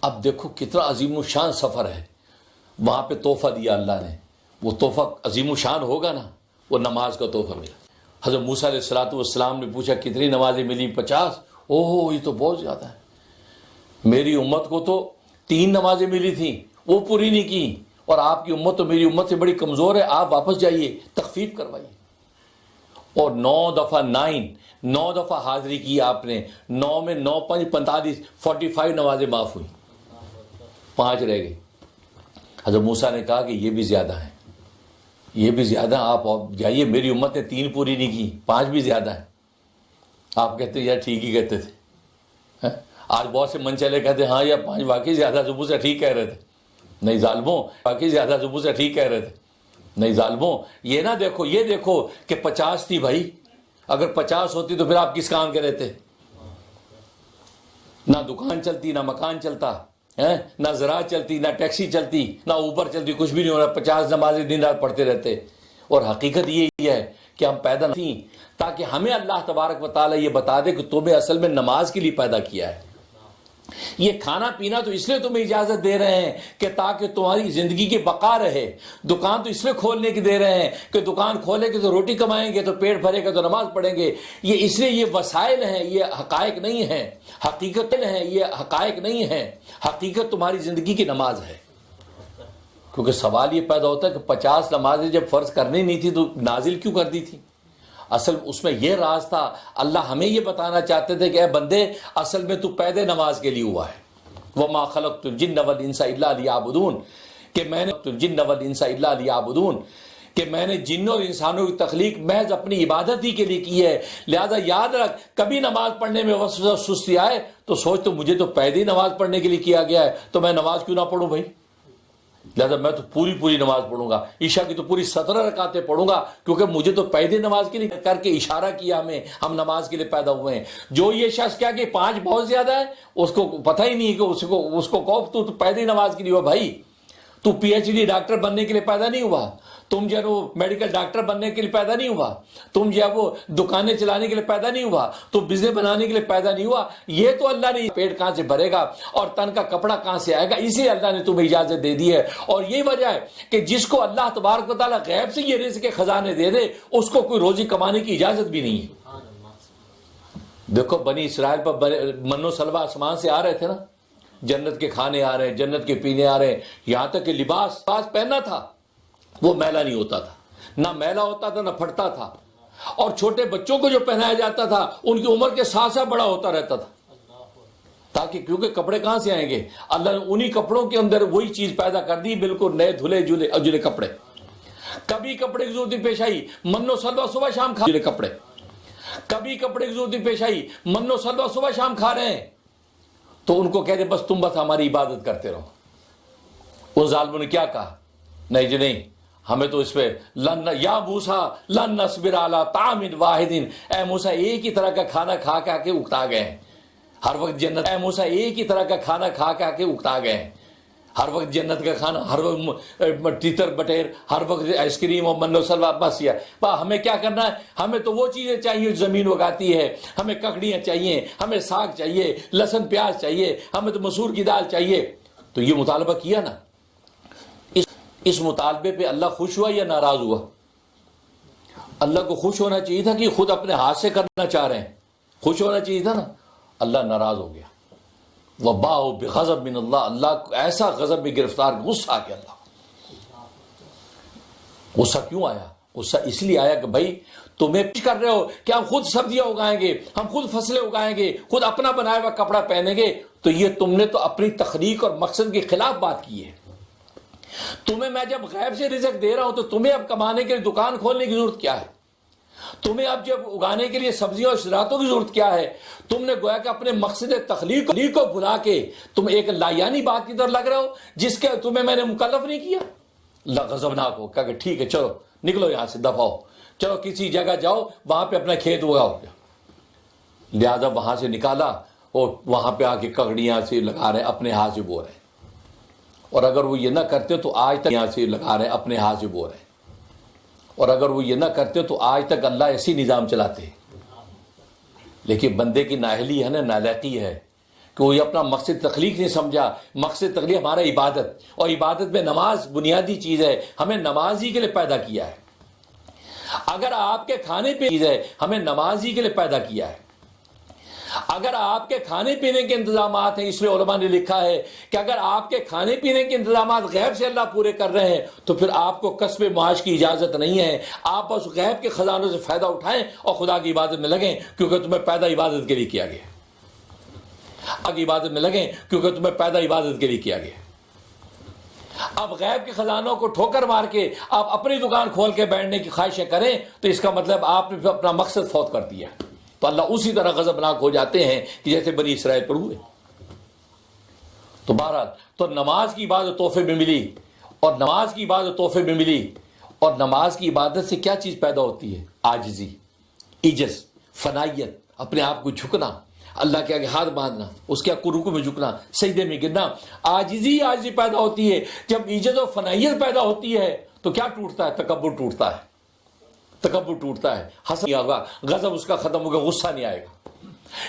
A: اب دیکھو کتنا عظیم الشان سفر ہے. وہاں پہ تحفہ دیا اللہ نے، وہ تحفہ عظیم الشان ہوگا نا، وہ نماز کا تحفہ ملا. حضرت موسیٰ علیہ السلام نے پوچھا کتنی نمازیں ملی؟ 50. اوہ یہ تو بہت زیادہ ہے. میری امت کو تو 3 نمازیں ملی تھیں، وہ پوری نہیں کی، اور آپ کی امت تو میری امت سے بڑی کمزور ہے، آپ واپس جائیے، تخفیف کروائیے. اور 9 دفعہ حاضری کی آپ نے. 9 میں 9 5 45 45 نمازیں معاف ہوئی، 5 رہ گئی. حضرت موسیٰ نے کہا کہ یہ بھی زیادہ ہیں، یہ بھی زیادہ، آپ جائیے، میری امت نے 3 پوری نہیں کی، 5 بھی زیادہ ہیں. آپ کہتے ہیں یار ٹھیک ہی کہتے تھے. آج بہت سے من چلے کہتے ہیں ہاں یار 5 واقعی زیادہ، صبح سے ٹھیک کہہ رہے تھے. نہیں ظالموں، واقعی زیادہ، صبح سے ٹھیک کہہ رہے تھے. نہیں ظالموں، یہ نہ دیکھو، یہ دیکھو کہ 50 تھی بھائی. اگر 50 ہوتی تو پھر آپ کس کام کے رہتے؟ نہ دکان چلتی، نہ مکان چلتا، نہ زراعت چلتی، نہ ٹیکسی چلتی، نہ اوپر چلتی، کچھ بھی نہیں ہو رہا. 50 نمازیں دن رات پڑھتے رہتے. اور حقیقت یہی ہے کہ ہم پیدا نہیں تاکہ ہمیں اللہ تبارک و تعالیٰ یہ بتا دے کہ تمہیں اصل میں نماز کے لیے پیدا کیا ہے. یہ کھانا پینا تو اس لیے تمہیں اجازت دے رہے ہیں کہ تاکہ تمہاری زندگی کی بقا رہے. دکان تو اس لیے کھولنے کی دے رہے ہیں کہ دکان کھولیں گے تو روٹی کمائیں گے، تو پیٹ بھرے گا تو نماز پڑھیں گے. یہ اس لیے، یہ وسائل ہیں، یہ حقائق نہیں ہیں، حقیقت ہیں، یہ حقائق نہیں ہیں. حقیقت تمہاری زندگی کی نماز ہے. کیونکہ سوال یہ پیدا ہوتا ہے کہ 50 نمازیں جب فرض کرنی نہیں تھی تو نازل کیوں کر دی تھی؟ اصل اس میں یہ راز تھا، اللہ ہمیں یہ بتانا چاہتے تھے کہ اے بندے، اصل میں تو پیدا نماز کے لیے ہوا ہے. وَمَا خَلَقْتُ الْجِنَّ وَالْإِنسَ إِلَّا لِيَعْبُدُونَ، کہ میں نے الجن والانس الا لیعبدون، کہ میں نے جنوں اور انسانوں کی تخلیق محض اپنی عبادت ہی کے لیے کی ہے. لہذا یاد رکھ، کبھی نماز پڑھنے میں وسوسہ سستی آئے تو سوچ تو مجھے تو پیدا ہی نماز پڑھنے کے لیے کیا گیا ہے، تو میں نماز کیوں نہ پڑھوں بھائی؟ لہذا میں تو پوری نماز پڑھوں گا، عشاء کی تو پوری 17 رکعتیں پڑھوں گا، کیونکہ مجھے تو پیدے نماز کے لیے کر کے اشارہ کیا ہم نماز کے لیے پیدا ہوئے ہیں. جو یہ شخص کیا کہ 5 بہت زیادہ ہے، اس کو پتہ ہی نہیں کہ اس کو کہو تو پیدے نماز کے لیے ہوا. بھائی تو پی ایچ ڈی ڈاکٹر بننے کے لیے پیدا نہیں ہوا، تم جو ہے وہ میڈیکل ڈاکٹر بننے کے لیے پیدا نہیں ہوا، تم جو ہے وہ دکانیں چلانے کے لیے پیدا نہیں ہوا، تو بزنس بنانے کے لیے پیدا نہیں ہوا. یہ تو اللہ نے پیٹ کہاں سے بھرے گا اور تن کا کپڑا کہاں سے آئے گا، اسی اللہ نے تمہیں اجازت دے دی ہے. اور یہی وجہ ہے کہ جس کو اللہ تبارک و تعالیٰ غیب سے یہ رزق کے خزانے دے دے، اس کو کوئی روزی کمانے کی اجازت بھی نہیں ہے. دیکھو بنی اسرائیل پر من و سلوہ آسمان سے آ رہے تھے نا، جنت کے کھانے آ رہے ہیں، جنت کے پینے آ رہے ہیں، یہاں تک کہ لباس پہننا تھا وہ میلا نہیں ہوتا تھا، نہ میلا ہوتا تھا نہ پھٹتا تھا. اور چھوٹے بچوں کو جو پہنایا جاتا تھا ان کی عمر کے ساتھ ساتھ بڑا ہوتا رہتا تھا، تاکہ کیونکہ کپڑے کہاں سے آئیں گے، اللہ نے انہی کپڑوں کے اندر وہی چیز پیدا کر دی، بالکل نئے دھلے جلے کپڑے. کبھی کپڑے کی ضرورت پیش آئی، من و سلوہ صبح شام کھا رہے کپڑے، کبھی کپڑے کی ضرورت پیش آئی، من و سلوہ صبح شام کھا رہے ہیں، تو ان کو کہتے تم بس ہماری عبادت کرتے رہو. ان ظالموں نے کیا کہا، نہیں جی نہیں، ہمیں تو اس پہ یا موسیٰ لن نصبر علی طعام واحد، اے موسیٰ ایک ہی طرح کا کھانا کھا کے اکتا گئے ہیں، ہر وقت جنت. اے موسیٰ ایک ہی طرح کا کھانا کھا کے اکتا گئے ہیں. ہر وقت جنت کا کھانا, ہر وقت تیتر بٹیر, ہر وقت آئس کریم اور من و سلوا. بس یہ ہمیں کیا کرنا ہے؟ ہمیں تو وہ چیزیں چاہیے جو زمین اگاتی ہے. ہمیں ککڑیاں چاہیے, ہمیں ساگ چاہیے, لہسن پیاز چاہیے, ہمیں تو مسور کی دال چاہیے. تو یہ مطالبہ کیا نا, اس مطالبے پہ اللہ خوش ہوا یا ناراض ہوا؟ اللہ کو خوش ہونا چاہیے تھا کہ خود اپنے ہاتھ سے کرنا چاہ رہے ہیں. خوش ہونا چاہیے تھا نا. اللہ ناراض ہو گیا. وباء بغضب من اللہ, اللہ کو ایسا غضب میں گرفتار, غصہ آ گیا. اللہ غصہ کیوں آیا؟ غصہ اس لیے آیا کہ بھائی تمہیں کر رہے ہو کہ ہم خود سبزیاں اگائیں گے, ہم خود فصلیں اگائیں گے, خود اپنا بنایا ہوا کپڑا پہنیں گے. تو یہ تم نے تو اپنی تخلیق اور مقصد کے خلاف بات کی ہے. تمہیں میں جب غیب سے رزق دے رہا ہوں تو تمہیں اب کمانے کے لیے دکان کھولنے کی ضرورت کیا ہے؟ تمہیں اب جب اگانے کے لیے سبزیوں اور زراعتوں کی ضرورت کیا ہے؟ تم نے گویا کہ اپنے مقصد تخلیق کو بھلا کے تم ایک لایانی بات کی طرف لگ رہے ہو جس کے تمہیں میں نے مکلف نہیں کیا. غضبناک ہو, کہا کہ ٹھیک ہے چلو نکلو یہاں سے, دفع ہو, چلو کسی جگہ جاؤ وہاں پہ اپنا کھیت اگاؤ. لہذا وہاں سے نکالا اور وہاں پہ آ کے ککڑیاں سے لگا رہے ہیں, اپنے ہاتھ سے بو رہے ہیں. اور اگر وہ یہ نہ کرتے تو آج تک یہاں سے لگا رہے ہیں, اپنے ہاتھ سے بو رہے ہیں. اور اگر وہ یہ نہ کرتے تو آج تک اللہ ایسی نظام چلاتے. لیکن بندے کی نااہلی ہے نا, نالائقی ہے کہ وہ یہ اپنا مقصد تخلیق نہیں سمجھا. مقصد تخلیق ہمارا عبادت, اور عبادت میں نماز بنیادی چیز ہے. ہمیں نماز ہی کے لیے پیدا کیا ہے. اگر آپ کے کھانے پہ چیز ہے, ہمیں نماز ہی کے لیے پیدا کیا ہے. اگر آپ کے کھانے پینے کے انتظامات ہیں, اس لیے علماء نے لکھا ہے کہ اگر آپ کے کھانے پینے کے انتظامات غیب سے اللہ پورے کر رہے ہیں تو پھر آپ کو کسب معاش کی اجازت نہیں ہے. آپ بس غیب کے خزانوں سے فائدہ اٹھائیں اور خدا کی عبادت میں لگیں, کیونکہ تمہیں پیدا عبادت کے لیے کیا گیا. آگے عبادت میں لگیں کیونکہ تمہیں پیدا عبادت کے لیے کیا گیا. اب غیب کے خزانوں کو ٹھوکر مار کے آپ اپنی دکان کھول کے بیٹھنے کی خواہشیں کریں تو اس کا مطلب آپ نے اپنا مقصد فوت کر دیا. تو اللہ اسی طرح غضبناک ہو جاتے ہیں کہ جیسے بنی اسرائیل پر ہوئے. تو بہرحال تو نماز کی عبادت تحفے میں ملی, اور نماز کی عبادت تحفے میں ملی. اور نماز کی عبادت سے کیا چیز پیدا ہوتی ہے؟ عاجزی, عجز, فنائیت, اپنے آپ کو جھکنا, اللہ کے آگے ہاتھ باندھنا, اس کے رکوع میں جھکنا, سجدے میں گرنا. عاجزی پیدا ہوتی ہے. جب عجز و فنائیت پیدا ہوتی ہے تو کیا ٹوٹتا ہے؟ تکبر ٹوٹتا ہے. تکبر ٹوٹتا ہے, حسد نہیں ہوگا, غضب اس کا ختم ہوگا, غصہ نہیں آئے گا.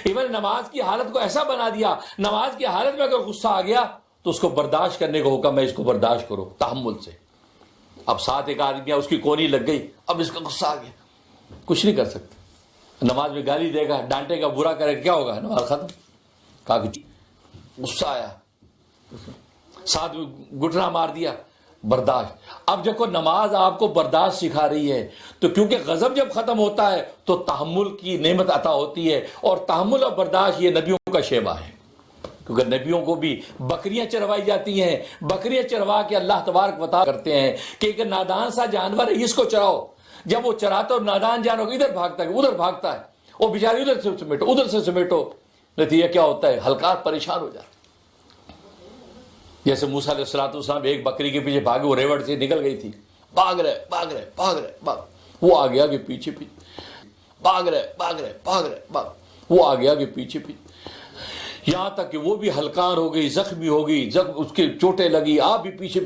A: ایون نماز کی حالت کو ایسا بنا دیا, نماز کی حالت میں اگر غصہ آ گیا تو اس کو برداشت کرنے کا حکم ہے, اس کو برداشت کرو تحمل سے. اب ساتھ ایک آدمی اس کی کونی لگ گئی, اب اس کا غصہ آ گیا, کچھ نہیں کر سکتے. نماز میں گالی دے گا, ڈانٹے گا, برا کرے گا, کیا ہوگا؟ نماز ختم. کہا کہ غصہ آیا, ساتھ گھٹنا مار دیا, برداشت. اب دیکھو نماز آپ کو برداشت سکھا رہی ہے, تو کیونکہ غضب جب ختم ہوتا ہے تو تحمل کی نعمت عطا ہوتی ہے. اور تحمل اور برداشت یہ نبیوں کا شیبہ ہے, کیونکہ نبیوں کو بھی بکریاں چروائی جاتی ہیں. بکریاں چروا کے اللہ تبارک و تعالیٰ کرتے ہیں کہ ایک نادان سا جانور ہے, اس کو چراؤ. جب وہ چراتا ہے نادان جانور ادھر بھاگتا ہے, ادھر بھاگتا ہے, وہ بیچاری ادھر سے سمیٹو, ادھر سے سمیٹو. نتیجہ کیا ہوتا ہے؟ ہلکار پریشان ہو جاتا. جیسے موسیٰ علیہ السلام ایک بکری کے پیچھے بھاگے, وہ ریوڑ سے نکل گئی تھی, بھاگ رہے, وہ آ گیا کہ پیچھے بھاگ رہے, وہ آ گیا کہ پیچھے, یہاں تک کہ وہ بھی ہلکان ہو گئی, زخمی ہو گئی, اس کے چوٹیں لگی, آپ بھی پیچھے,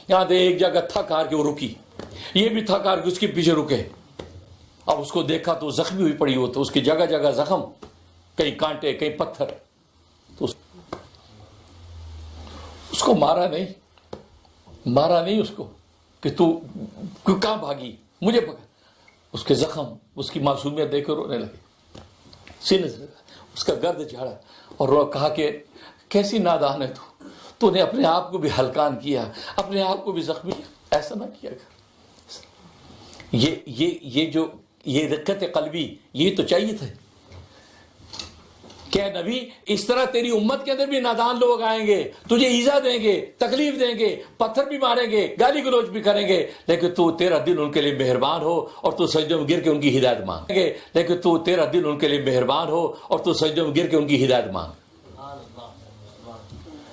A: یہاں تک ایک جگہ تھک ہار کے وہ رکی, یہ بھی تھک ہار کے اس کے پیچھے رکے. اب اس کو دیکھا تو زخمی ہوئی پڑی ہو, تو اس کی جگہ جگہ زخم, کہیں کانٹے, کہیں پتھر. تو اس کو مارا نہیں اس کو کہ تو کہاں بھاگی, مجھے پکڑ. اس کے زخم, اس کی معصومیت دیکھ کر رونے لگے, سینے سے اس کا گرد جھاڑا اور کہا کہ کیسی نادان ہے تو نے اپنے آپ کو بھی ہلکان کیا, اپنے آپ کو بھی زخمی کیا, ایسا نہ کیا کر. یہ رقت قلبی یہ تو چاہیے تھے کہ نبی اس طرح تیری امت کے اندر بھی نادان لوگ آئیں گے, تجھے ایذا دیں گے, تکلیف دیں گے, پتھر بھی ماریں گے, گالی گلوچ بھی کریں گے, لیکن تیرا دل ان کے لیے مہربان ہو اور تو سجدوں میں گر کے ان کی ہدایت مانگ گے. لیکن تیرا دل ان کے لیے مہربان ہو اور تو سجدوں میں گر کے ان کی ہدایت مانگ.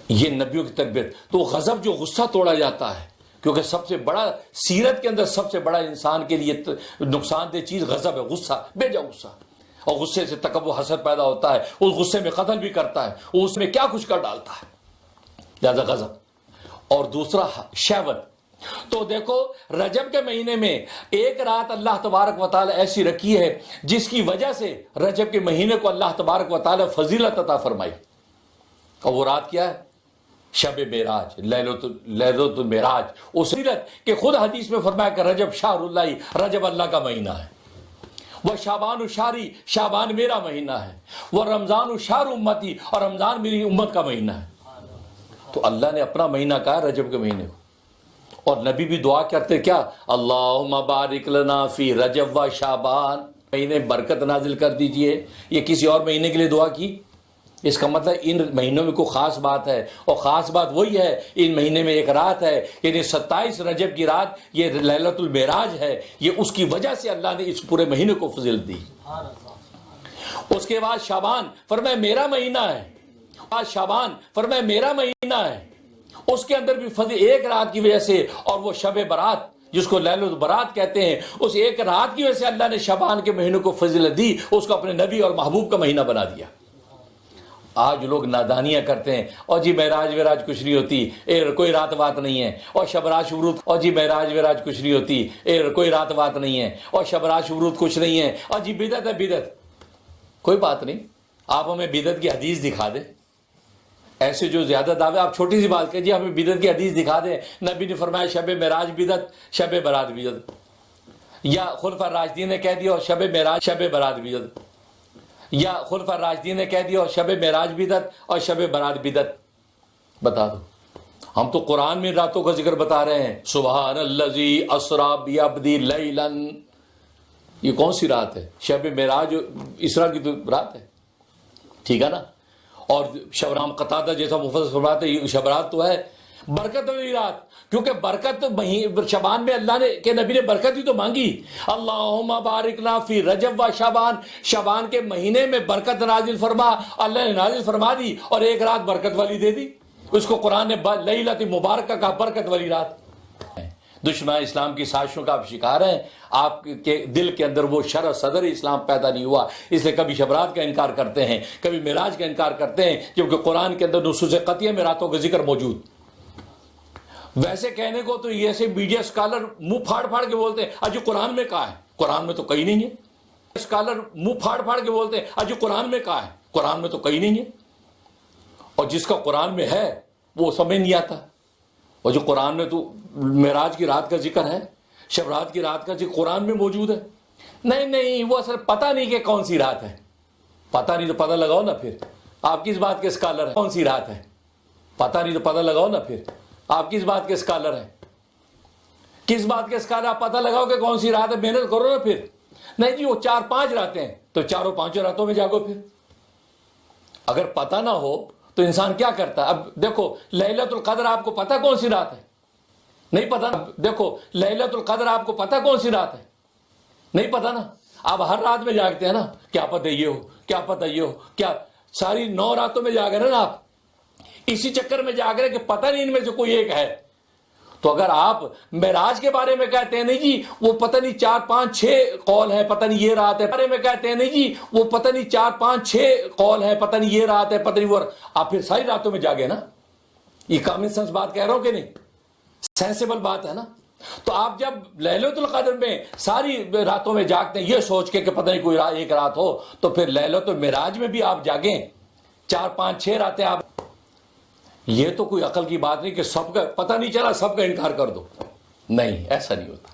A: یہ نبیوں کی تربیت. تو غضب جو غصہ توڑا جاتا ہے, کیونکہ سب سے بڑا سیرت کے اندر سب سے بڑا انسان کے لیے نقصان دہ چیز غضب ہے, غصہ, بے جا غصہ. اور غصے سے تکبر حسد پیدا ہوتا ہے، اس غصے میں قتل بھی کرتا ہے، وہ اس میں کیا کچھ کر ڈالتا ہے، لہذا غضب۔ اور دوسرا شہوت۔ تو دیکھو رجب کے مہینے میں ایک رات اللہ تبارک و تعالی ایسی رکھی ہے جس کی وجہ سے رجب کے مہینے کو اللہ تبارک و تعالی فضیلت عطا فرمائی، اور وہ رات کیا ہے؟ شب معراج، لیلۃ المعراج۔ اس فضیلت کہ خود حدیث میں فرمایا کہ رجب شہر اللہ، رجب اللہ کا مہینہ ہے، وہ شعبان شہری، شعبان میرا مہینہ ہے، وہ رمضان شہر امتی، اور رمضان میری امت کا مہینہ ہے۔ تو اللہ نے اپنا مہینہ کہا رجب کے مہینے کو، اور نبی بھی دعا کرتے کیا؟ اللہم بارک لنا فی رجب و شعبان، مہینے برکت نازل کر دیجئے۔ یہ کسی اور مہینے کے لیے دعا کی؟ اس کا مطلب ان مہینوں میں کوئی خاص بات ہے، اور خاص بات وہی ہے ان مہینے میں ایک رات ہے، یعنی 27 رجب کی رات، یہ لیلۃ المعراج ہے، یہ اس کی وجہ سے اللہ نے اس پورے مہینے کو فضیلت دی۔ اس کے بعد شعبان، فرمایا میرا مہینہ ہے، شعبان فرمایا میرا مہینہ ہے، اس کے اندر بھی فضل ایک رات کی وجہ سے، اور وہ شب برات جس کو لیلۃ البرات کہتے ہیں، اس ایک رات کی وجہ سے اللہ نے شعبان کے مہینے کو فضیلت دی، اس کو اپنے نبی اور محبوب کا مہینہ بنا دیا۔ آج لوگ نادانیاں کرتے ہیں، اور جی معراج کچھ نہیں ہوتی، کوئی رات بات نہیں ہے، اور شبراج شبروت، اور جی معراج کچھ نہیں ہوتی، کوئی رات بات نہیں ہے، اور شبراج شبروت کچھ نہیں ہے، اور جی بدعت ہے بدعت۔ کوئی بات نہیں، آپ ہمیں بدعت کی حدیث دکھا دیں۔ ایسے جو زیادہ دعوے، آپ چھوٹی سی بات کہ جی ہمیں بدعت کی حدیث دکھا دیں، نبی نے فرمایا شب معراج بدعت، شب برات بدعت، یا خلفاء راشدین نے کہہ دیا شب معراج شب برات بدعت، یا خلفاء راشدین نے کہہ دیا شب معراج بدعت اور شب برات بدعت۔ بتا دو، ہم تو قرآن میں راتوں کا ذکر بتا رہے ہیں، سبحان الذی اسری بعبدہ لیلا، یہ کون سی رات ہے؟ شب معراج اسرا کی تو رات ہے، ٹھیک ہے نا؟ اور شبرام قتادہ جیسا مفسر فرماتے ہیں شب رات تو ہے برکت والی رات، کیونکہ برکت شعبان میں اللہ نے کہ نبی نے برکت ہی تو مانگی، اللہم بارک لنا فی رجب و شعبان، شعبان کے مہینے میں برکت نازل فرما، اللہ نے نازل فرما دی، اور ایک رات برکت والی دے دی، اس کو قرآن نے لیلۃ مبارکہ کہا، برکت والی رات۔ دشمن اسلام کی سازشوں کا آپ شکار ہیں، آپ کے دل کے اندر وہ شرع صدر اسلام پیدا نہیں ہوا، اس لیے کبھی شبرات کا انکار کرتے ہیں، کبھی معراج کا انکار کرتے ہیں، جبکہ قرآن کے اندر نصوص قطعیہ میں راتوں کا ذکر موجود۔ ویسے کہنے کو تو یہ سے میڈیا اسکالر منہ پھاڑ پھاڑ کے بولتے ہیں اجی قرآن میں کہا ہے، قرآن میں تو کہیں نہیں ہے۔ اسکالر منہ پھاڑ پھاڑ کے بولتے ہیں اجی قرآن میں کہا ہے، قرآن میں تو کہیں نہیں ہے، اور جس کا قرآن میں ہے وہ سمجھ نہیں آتا۔ اور جو قرآن میں تو معراج کی رات کا ذکر ہے، شب رات کی رات کا ذکر قرآن میں موجود ہے، نہیں وہ اصل پتہ نہیں کہ کون سی رات ہے، پتہ نہیں تو پتہ لگاؤ نا، پھر آپ کس بات کے اسکالر ہیں؟ کون سی رات ہے پتہ نہیں تو پتہ لگاؤ نا، پھر آپ کس بات کے اسکالر ہیں؟ کس بات کے اسکالر؟ آپ پتہ لگاؤ کہ کون سی رات ہے، محنت کرو نا پھر۔ نہیں جی وہ 4-5 راتیں ہیں تو 4-5 راتوں میں جاگو۔ پھر اگر پتہ نہ ہو تو انسان کیا کرتا ہے؟ اب دیکھو لیلۃ القدر آپ کو پتہ کون سی رات ہے؟ نہیں پتہ نا۔ دیکھو لیلۃ القدر آپ کو پتہ کون سی رات ہے؟ نہیں پتہ نا۔ آپ ہر رات میں جاگتے ہیں نا، کیا پتہ یہ ہو، کیا پتہ یہ ہو، کیا ساری 9 راتوں میں جاگ رہے نا آپ، اسی چکر میں جاگ رہے کہ پتہ نہیں ان میں سے کوئی ایک ہے۔ تو اگر آپ معراج کے بارے میں کہتے ہیں نہیں جی وہ پتہ نہیں 4-5-6 قول ہے، پتہ نہیں یہ رات ہے، بارے میں کہتے ہیں نہیں جی وہ پتہ نہیں 4-5-6 قول ہے، پتہ نہیں یہ رات ہے، پتہ نہیں وہ، آپ پھر ساری راتوں میں جاگے نا۔ یہ کامن سینس بات کہہ رہا ہوں کہ نہیں؟ سینسیبل بات ہے نا۔ تو آپ جب لیلۃ القدر میں ساری راتوں میں جاگتے ہیں یہ سوچ کے کہ پتہ نہیں کوئی ایک رات ہو، تو پھر لیلۃ المعراج میں بھی آپ جاگیں 4-5-6 راتیں آپ، یہ تو کوئی عقل کی بات نہیں کہ سب کا پتہ نہیں چلا سب کا انکار کر دو، نہیں ایسا نہیں ہوتا۔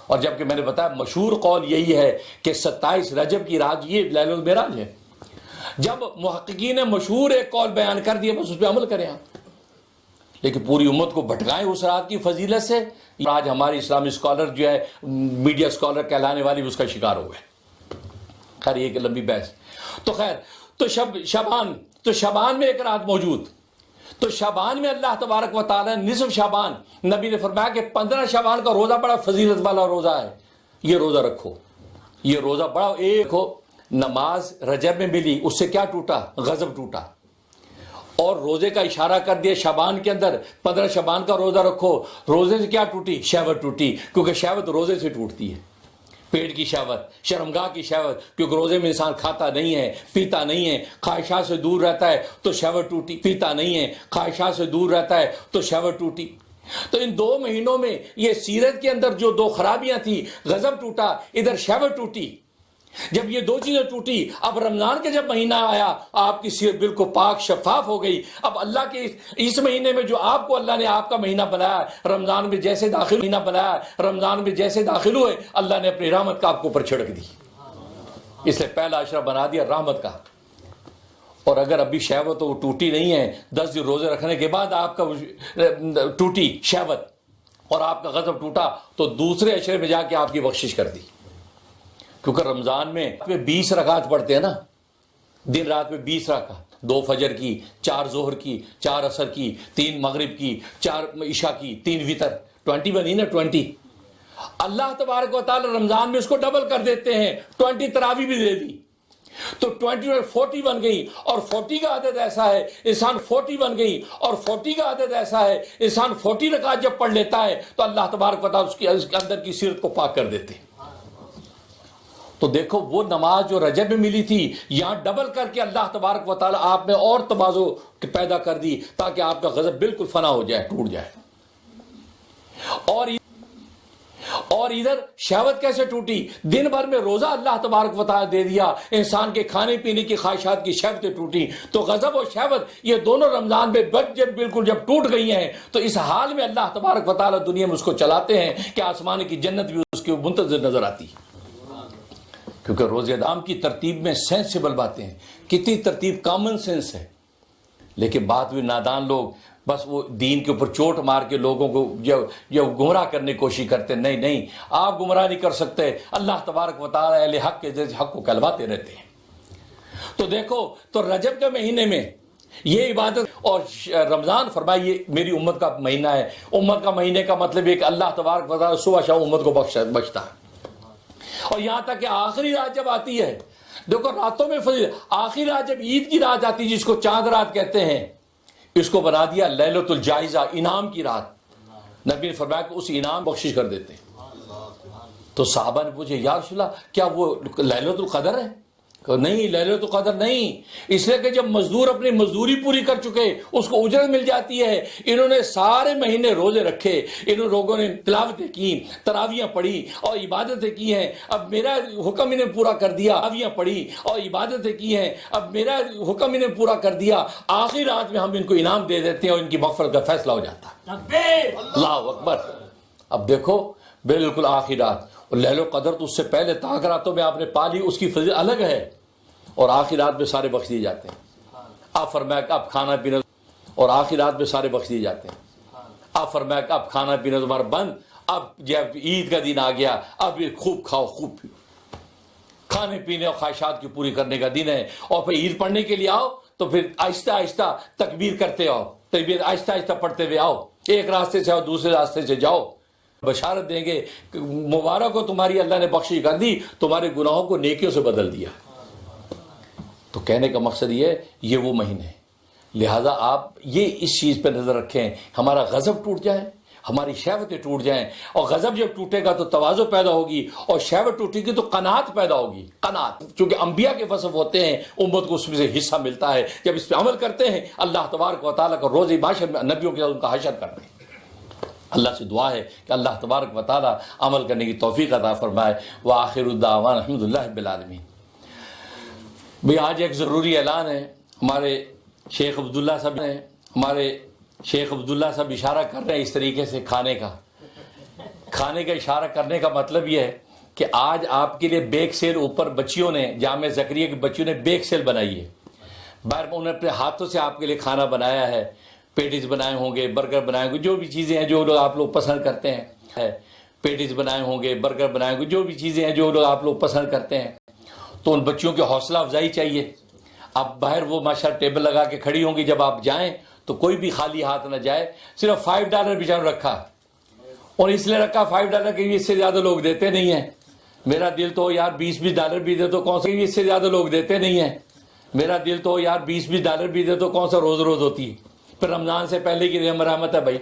A: اور جبکہ میں نے بتایا مشہور قول یہی ہے کہ 27 رجب کی رات یہ لیلۃ المعراج ہے۔ جب محققین نے مشہور ایک قول بیان کر دیا بس اس پہ عمل کریں آپ، لیکن پوری امت کو بھٹکائیں اس رات کی فضیلت سے۔ آج ہماری اسلامی اسکالر جو ہے میڈیا اسکالر کہلانے والی اس کا شکار ہو گئے۔ خیر یہ کہ لمبی بحث۔ تو خیر تو شعبان میں ایک رات موجود، تو شعبان میں اللہ تبارک و تعالی نصف شعبان، نبی نے فرمایا کہ 15 شعبان کا روزہ بڑا فضیلت والا روزہ ہے، یہ روزہ رکھو، یہ روزہ بڑا ایک ہو۔ نماز رجب میں ملی، اس سے کیا ٹوٹا؟ غضب ٹوٹا، اور روزے کا اشارہ کر دیا شعبان کے اندر 15 شعبان کا روزہ رکھو، روزے سے کیا ٹوٹی؟ شہوت ٹوٹی، کیونکہ شہوت روزے سے ٹوٹتی ہے۔ پیٹ کی شہوت، شرمگاہ کی شہوت، کیونکہ روزے میں انسان کھاتا نہیں ہے، پیتا نہیں ہے، خواہشات سے دور رہتا ہے تو شہوت ٹوٹی، پیتا نہیں ہے، خواہشات سے دور رہتا ہے تو شہوت ٹوٹی۔ تو ان 2 مہینوں میں یہ سیرت کے اندر جو 2 خرابیاں تھیں، غضب ٹوٹا، ادھر شہوت ٹوٹی۔ جب یہ 2 چیزیں ٹوٹی، اب رمضان کا جب مہینہ آیا، آپ کی سیرت بالکل پاک شفاف ہو گئی۔ اب اللہ کے اس مہینے میں جو آپ کو اللہ نے آپ کا مہینہ بنایا، رمضان میں جیسے داخل مہینہ بنایا، رمضان میں جیسے داخل ہوئے، اللہ نے اپنی رحمت کا آپ کو اوپر چھڑک دی۔ اس لیے پہلا اشرہ بنا دیا رحمت کا۔ اور اگر ابھی شہوت وہ ٹوٹی نہیں ہے، 10 دن روزے رکھنے کے بعد آپ کا ٹوٹی شہوت اور آپ کا غضب ٹوٹا، تو دوسرے اشرے میں جا کے آپ کی بخشش کر دی۔ کیونکہ رمضان میں 20 رکعت پڑھتے ہیں نا، دن رات میں 20 رکعت، 2 فجر کی، 4 ظہر کی، 4 عصر کی، 3 مغرب کی، 4 عشاء کی، 3 وتر، 20 بنی نا 20۔ اللہ تبارک و تعالی رمضان میں اس کو ڈبل کر دیتے ہیں، 20 تراویح بھی دے دی، تو 20 اور 40 بن گئی۔ اور 40 کا عدد ایسا ہے، انسان 40 بن گئی، اور 40 کا عدد ایسا ہے، انسان 40 رکعت جب پڑھ لیتا ہے تو اللہ تبارک و تعالی اس کے اندر کی سیرت کو پاک کر دیتے ہیں۔ تو دیکھو وہ نماز جو رجب میں ملی تھی، یہاں ڈبل کر کے اللہ تبارک و تعالی آپ میں اور تواضع پیدا کر دی، تاکہ آپ کا غضب بالکل فنا ہو جائے، ٹوٹ جائے۔ اور ادھر شہوت کیسے ٹوٹی؟ دن بھر میں روزہ اللہ تبارک و تعالی دے دیا، انسان کے کھانے پینے کی خواہشات کی شہوتیں ٹوٹی۔ تو غضب اور شہوت یہ دونوں رمضان میں جب ٹوٹ گئی ہیں، تو اس حال میں اللہ تبارک و تعالی دنیا میں اس کو چلاتے ہیں کہ آسمان کی جنت بھی اس کے منتظر نظر آتی ہے۔ کیونکہ روزہ دام کی ترتیب میں سینسیبل باتیں ہیں، کتنی ترتیب کامن سینس ہے، لیکن بات بھی نادان لوگ بس وہ دین کے اوپر چوٹ مار کے لوگوں کو جو گمراہ کرنے کی کوشش کرتے ہیں۔ نہیں، آپ گمراہ نہیں کر سکتے، اللہ تبارک و تعالی اہل حق کے جیسے حق کو کہلواتے رہتے ہیں۔ تو دیکھو، تو رجب کے مہینے میں یہ عبادت، اور رمضان فرمائیے میری امت کا مہینہ ہے۔ امت کا مہینے کا مطلب یہ کہ اللہ تبارک و تعالی صبح شام امت کو بخشتا ہے۔ اور یہاں تک کہ آخری رات جب آتی ہے، دیکھو راتوں میں آخری رات جب عید کی رات آتی ہے، جس کو چاند رات کہتے ہیں، اس کو بنا دیا لیلۃ الجائزہ، انعام کی رات۔ نبی نے فرمایا کہ اس انعام بخشش کر دیتے ہیں۔ تو صحابہ نے پوچھے یا رسول اللہ کیا وہ لیلۃ القدر ہے؟ کہ نہیں، لیلۃ القدر نہیں، اس لیے کہ جب مزدور اپنی مزدوری پوری کر چکے اس کو اجرت مل جاتی ہے۔ انہوں نے سارے مہینے روزے رکھے، انہوں لوگوں نے تلاوتیں کی، تراویاں پڑھی اور عبادتیں کی ہیں، اب میرا حکم انہیں پورا کر دیا، تراویاں پڑھی اور عبادتیں کی ہیں، اب میرا حکم انہیں پورا کر دیا، آخری رات میں ہم ان کو انعام دے دیتے ہیں اور ان کی مغفرت کا فیصلہ ہو جاتا ہے۔ اللہ اکبر۔ اب دیکھو بالکل آخری رات، اور لیلۃ القدر تو اس سے پہلے تاک راتوں میں آپ نے پا لی، اس کی فضیلت الگ ہے، اور آخری رات میں سارے بخش دیے جاتے ہیں۔ آپ فرمایا کہ اب کھانا پینا، اور آخری رات میں سارے بخش دیے جاتے ہیں۔ آپ فرمایا کہ اب کھانا پینا تمہارا بند، اب جب عید کا دن آ گیا، اب یہ خوب کھاؤ خوب پیو، کھانے پینے اور خواہشات کی پوری کرنے کا دن ہے۔ اور پھر عید پڑھنے کے لیے آؤ تو پھر آہستہ آہستہ تکبیر کرتے آؤ، تکبیر آہستہ آہستہ پڑھتے ہوئے آؤ، ایک راستے سے آؤ دوسرے راستے سے جاؤ، بشارت دیں گے کہ مبارک ہو تمہاری اللہ نے بخشش کر دی، تمہارے گناہوں کو نیکیوں سے بدل دیا۔ تو کہنے کا مقصد یہ ہے، یہ وہ مہینے ہے، لہذا آپ یہ اس چیز پہ نظر رکھیں، ہمارا غضب ٹوٹ جائے، ہماری شہوتیں ٹوٹ جائیں، اور غضب جب ٹوٹے گا تو تواضع پیدا ہوگی، اور شہوت ٹوٹے گی تو قناعت پیدا ہوگی۔ قناعت چونکہ انبیاء کے وصف ہوتے ہیں، امت کو اس میں سے حصہ ملتا ہے، جب اس پہ عمل کرتے ہیں اللہ تبارک و تعالیٰ کا روز معاشر میں نبیوں کے ساتھ ان کا حشر کرتے ہیں۔ اللہ سے دعا ہے کہ اللہ تبارک و تعالیٰ عمل کرنے کی توفیق عطا فرمائے۔ وآخر الدعوانا الحمد للہ رب العالمین۔ بھئی آج ایک ضروری اعلان ہے، ہمارے شیخ عبداللہ صاحب اشارہ کر رہے ہیں اس طریقے سے کھانے کا اشارہ کرنے کا مطلب یہ ہے کہ آج آپ کے لیے بیک سیل اوپر بچیوں نے، جامعہ زکریا کی بچیوں نے بیک سیل بنائی ہے، باہر انہوں نے اپنے ہاتھوں سے آپ کے لیے کھانا بنایا ہے، پیٹیز بنائے ہوں گے، برگر بنائے ہوں گے، جو بھی چیزیں ہیں جو لوگ آپ لوگ پسند کرتے ہیں، پیٹیز بنائے ہوں گے، برگر بنائے ہوں گے، جو بھی چیزیں ہیں جو لوگ آپ لوگ پسند کرتے ہیں، تو ان بچیوں کی حوصلہ افزائی چاہیے۔ اب باہر وہ ماشاء ٹیبل لگا کے کھڑی ہوں گی، جب آپ جائیں تو کوئی بھی خالی ہاتھ نہ جائے، صرف $5 بیچاروں رکھا، اور اس لیے رکھا $5 کہ اس سے زیادہ لوگ دیتے نہیں ہیں۔ میرا دل تو یار $20 بھی دے تو کون سا، اس سے زیادہ لوگ دیتے نہیں ہیں، میرا دل تو یار $20 بھی دے تو کون سا روز روز ہوتی ہے، پھر رمضان سے پہلے کی رحمت ہے بھائی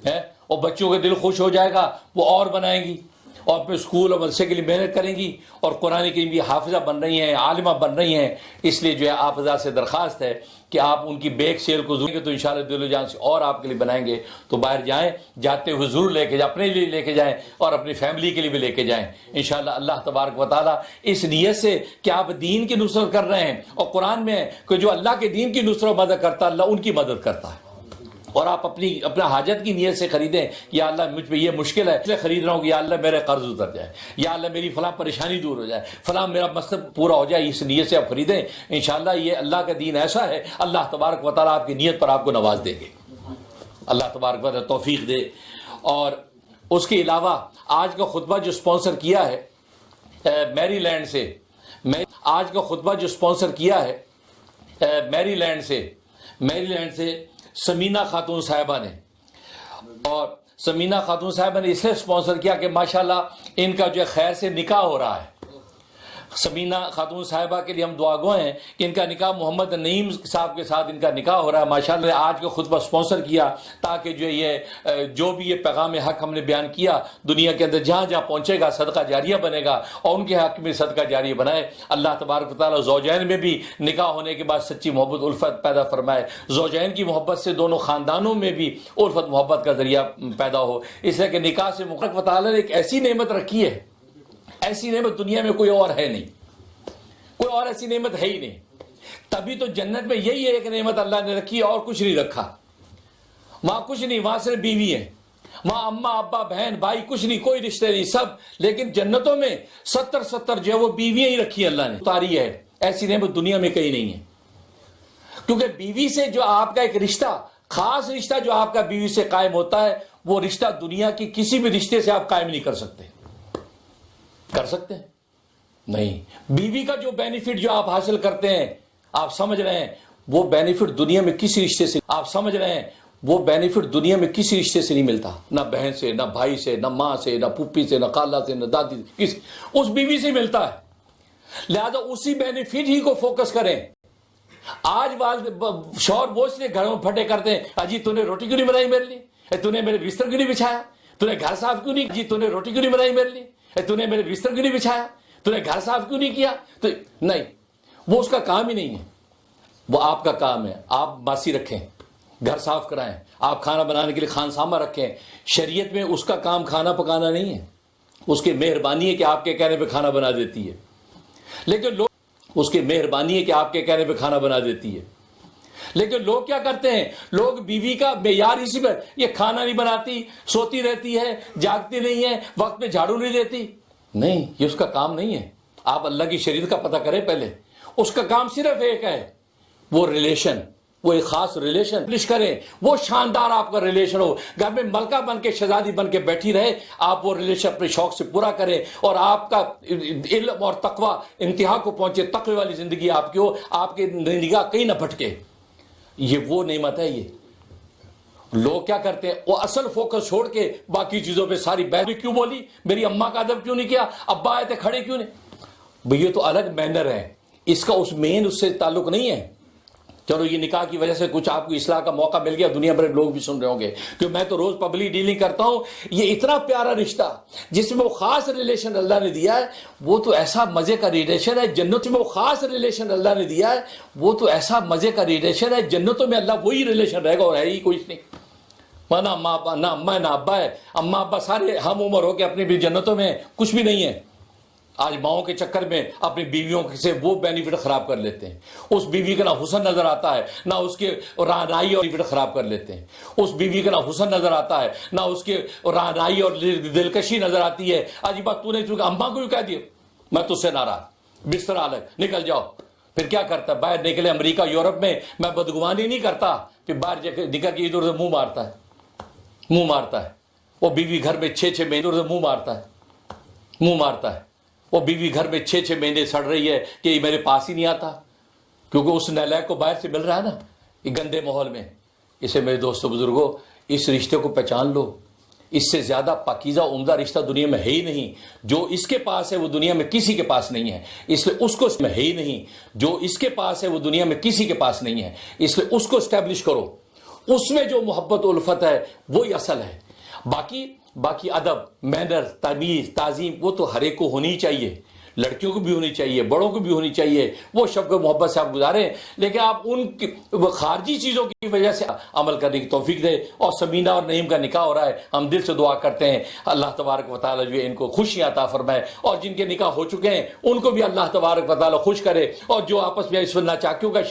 A: ہے، اور بچوں کا دل خوش ہو جائے گا وہ اور بنائیں گی۔ اور اپنے اسکول اور مدرسے کے لیے محنت کریں گی اور قرآن کریم کی حافظہ بن رہی ہیں، عالمہ بن رہی ہیں، اس لیے جو ہے آپ حضرات سے درخواست ہے کہ آپ ان کی بیک سیل کو ضرور تو انشاءاللہ دل و جان سے اور آپ کے لیے بنائیں گے. تو باہر جائیں، جاتے ہوئے ضرور لے کے جائیں، اپنے لیے لے کے جائیں اور اپنی فیملی کے لیے بھی لے کے جائیں انشاءاللہ. اللہ تبارک و تعالیٰ اس نیت سے کہ آپ دین کی نصرت کر رہے ہیں، اور قرآن میں ہے کہ جو اللہ کے دین کی نصرت و مدد کرتا ہے اللہ ان کی مدد کرتا ہے. اور آپ اپنا حاجت کی نیت سے خریدیں، یا اللہ مجھ پہ یہ مشکل ہے اس لیے خرید رہا ہوں کہ یا اللہ میرے قرض اتر جائے، یا اللہ میری فلاں پریشانی دور ہو جائے، فلاں میرا مقصد پورا ہو جائے. اس نیت سے آپ خریدیں انشاءاللہ. یہ اللہ کا دین ایسا ہے، اللہ تبارک و تعالیٰ آپ کی نیت پر آپ کو نواز دیں گے. اللہ تبارک و تعالیٰ توفیق دے. اور اس کے علاوہ آج کا خطبہ جو اسپانسر کیا ہے میری لینڈ سے، آج کا خطبہ جو اسپانسر کیا ہے میری لینڈ سے سمینہ خاتون صاحبہ نے، اور سمینہ خاتون صاحبہ نے اس لیے اسپانسر کیا کہ ماشاءاللہ ان کا جو خیر سے نکاح ہو رہا ہے. سمینہ خاتون صاحبہ کے لیے ہم دعا گو ہیں کہ ان کا نکاح محمد نعیم صاحب کے ساتھ ان کا نکاح ہو رہا ہے. ماشاءاللہ آج کا خطبہ اسپانسر کیا تاکہ جو یہ جو بھی یہ پیغام حق ہم نے بیان کیا دنیا کے اندر جہاں جہاں پہنچے گا صدقہ جاریہ بنے گا، اور ان کے حق میں صدقہ جاریہ بنائے. اللہ تبارک و تعالیٰ زوجین میں بھی نکاح ہونے کے بعد سچی محبت الفت پیدا فرمائے. زوجین کی محبت سے دونوں خاندانوں میں بھی الفت محبت کا ذریعہ پیدا ہو. اس لیے کہ نکاح سے مخلق و تعالیٰ نے ایک ایسی نعمت رکھی ہے، ایسی نعمت دنیا میں کوئی اور ہے نہیں، کوئی اور ایسی نعمت ہے ہی نہیں. تبھی تو جنت میں یہی ایک نعمت اللہ نے رکھی ہے اور کچھ نہیں رکھا. وہاں کچھ نہیں، وہاں صرف بیوی ہے، وہاں اماں ابا بہن بھائی کچھ نہیں، کوئی رشتے نہیں سب. لیکن جنتوں میں 70 جو ہے وہ بیویاں ہی رکھی اللہ نے اتاری ہے. ایسی نعمت دنیا میں کہیں نہیں ہے. کیونکہ بیوی سے جو آپ کا ایک رشتہ، خاص رشتہ جو آپ کا بیوی سے قائم ہوتا ہے، وہ رشتہ دنیا کی کسی بھی رشتے سے آپ قائم نہیں کر سکتے. کر سکتے ہیں؟ نہیں. بیوی کا جو بینیفٹ جو آپ حاصل کرتے ہیں، آپ سمجھ رہے ہیں وہ بینیفٹ دنیا میں کسی رشتے سے، آپ سمجھ رہے ہیں وہ بینیفٹ دنیا میں کسی رشتے سے نہیں ملتا. نہ بہن سے، نہ بھائی سے، نہ ماں سے، نہ پھوپھی سے، نہ خالہ سے، نہ دادی سے، اس بیوی سے ملتا ہے. لہذا اسی بینیفٹ ہی کو فوکس کریں. آج شوہر وہ اس لیے گھروں میں پھٹے کرتے ہیں، اجی تو نے روٹی کیوں نہیں بنائی میرے لیے، تو نے میرے بستر کیوں نہیں بچھایا، تو نے گھر صاف کیوں نہیں، جی تو نے روٹی کیوں نہیں بنائی میرے لیے، تو نے میرے بستر کیوں نہیں بچھایا، تو نے گھر صاف کیوں نہیں کیا. تو نہیں، وہ اس کا کام ہی نہیں ہے، وہ آپ کا کام ہے. آپ باسی رکھیں، گھر صاف کرائیں، آپ کھانا بنانے کے لیے خانسامہ رکھیں. شریعت میں اس کا کام کھانا پکانا نہیں ہے، اس کی مہربانی ہے کہ آپ کے کہنے پہ کھانا بنا دیتی ہے. لیکن لوگ اس کی مہربانی ہے کہ آپ کے کہنے پہ کھانا بنا دیتی ہے. لیکن لوگ کیا کرتے ہیں، لوگ بیوی کا معیار اسی پر، یہ کھانا نہیں بناتی، سوتی رہتی ہے، جاگتی نہیں ہے، وقت پہ جھاڑو نہیں دیتی. نہیں، یہ اس کا کام نہیں ہے. آپ اللہ کی شریعت کا پتہ کریں پہلے. اس کا کام صرف ایک ہے، وہ ریلیشن، وہ ایک خاص ریلیشن پلش کریں، وہ شاندار آپ کا ریلیشن ہو. گھر میں ملکہ بن کے، شہزادی بن کے بیٹھی رہے، آپ وہ ریلیشن اپنے شوق سے پورا کریں، اور آپ کا علم اور تقوی انتہا کو پہنچے، تقوی والی زندگی آپ کی ہو، آپ کی نگاہ کہیں نہ بھٹکے. یہ وہ نعمت ہے. یہ لوگ کیا کرتے ہیں، وہ اصل فوکس چھوڑ کے باقی چیزوں پہ ساری بحث کیوں بولی، میری اماں کا ادب کیوں نہیں کیا، ابا آئے تھے کھڑے کیوں نہیں. بھئی یہ تو الگ مینر ہے، اس کا اس سے تعلق نہیں ہے. چلو یہ نکاح کی وجہ سے کچھ آپ کو اصلاح کا موقع مل گیا، دنیا بھر لوگ بھی سن رہے ہوں گے کہ میں تو روز پبلک ڈیلنگ کرتا ہوں. یہ اتنا پیارا رشتہ جس میں وہ خاص ریلیشن اللہ نے دیا ہے، وہ تو ایسا مزے کا ریلیشن ہے. جنت میں وہ خاص ریلیشن اللہ نے دیا ہے، وہ تو ایسا مزے کا ریلیشن ہے. جنتوں میں اللہ وہی ریلیشن رہے گا اور ہے ہی کوئی نہیں. نہ اماں ابا، نہ اماں نہ ابا ہے. اماں ابا سارے ہم عمر ہو کے اپنی بھی جنتوں میں کچھ بھی نہیں ہے. آج ماؤں کے چکر میں اپنی بیویوں سے وہ بینیفٹ خراب کر لیتے ہیں. اس بیوی کا نہ حسن نظر آتا ہے، نہ اس کے رہنمائی اور بینیفٹ خراب کر لیتے ہیں. اس بیوی کا نہ حسن نظر آتا ہے، نہ اس کے رہنمائی اور دلکشی نظر آتی ہے. آج بات تو نے اماں کو بھی کہہ دیا میں تجھ سے ناراض، بستر الگ، نکل جاؤ. پھر کیا کرتا ہے، باہر نکلے امریکہ یورپ میں بدگمانی نہیں کرتا، پھر باہر نکل کے ادھر سے منہ مارتا ہے. وہ بیوی گھر میں 6 مہینے ادھر سے منہ مارتا ہے. وہ بیوی گھر میں 6 مہینے سڑ رہی ہے کہ یہ میرے پاس ہی نہیں آتا، کیونکہ اس نالائق کو باہر سے مل رہا ہے نا یہ گندے ماحول میں. اسے میرے دوستوں بزرگوں، اس رشتے کو پہچان لو. اس سے زیادہ پاکیزہ عمدہ رشتہ دنیا میں ہے ہی نہیں. جو اس کے پاس ہے وہ دنیا میں کسی کے پاس نہیں ہے، اس لیے اس کو اس میں ہے ہی نہیں. جو اس کے پاس ہے وہ دنیا میں کسی کے پاس نہیں ہے، اس لیے اس کو اسٹیبلش کرو. اس میں جو محبت و الفت ہے وہی اصل ہے. باقی باقی ادب، مینر، تمیز، تعظیم وہ تو ہر ایک کو ہونی چاہیے، لڑکیوں کو بھی ہونی چاہیے، بڑوں کو بھی ہونی چاہیے، وہ شفقت محبت سے آپ گزاریں، لیکن آپ ان خارجی چیزوں کی وجہ سے عمل کرنے کی توفیق دے۔ اور سمینہ اور نعیم کا نکاح ہو رہا ہے، ہم دل سے دعا کرتے ہیں اللہ تبارک و تعالیٰ جو ہے ان کو خوشیاں عطا فرمائے، اور جن کے نکاح ہو چکے ہیں ان کو بھی اللہ تبارک و تعالیٰ خوش کرے، اور جو آپس میں اس ناچاکیوں کا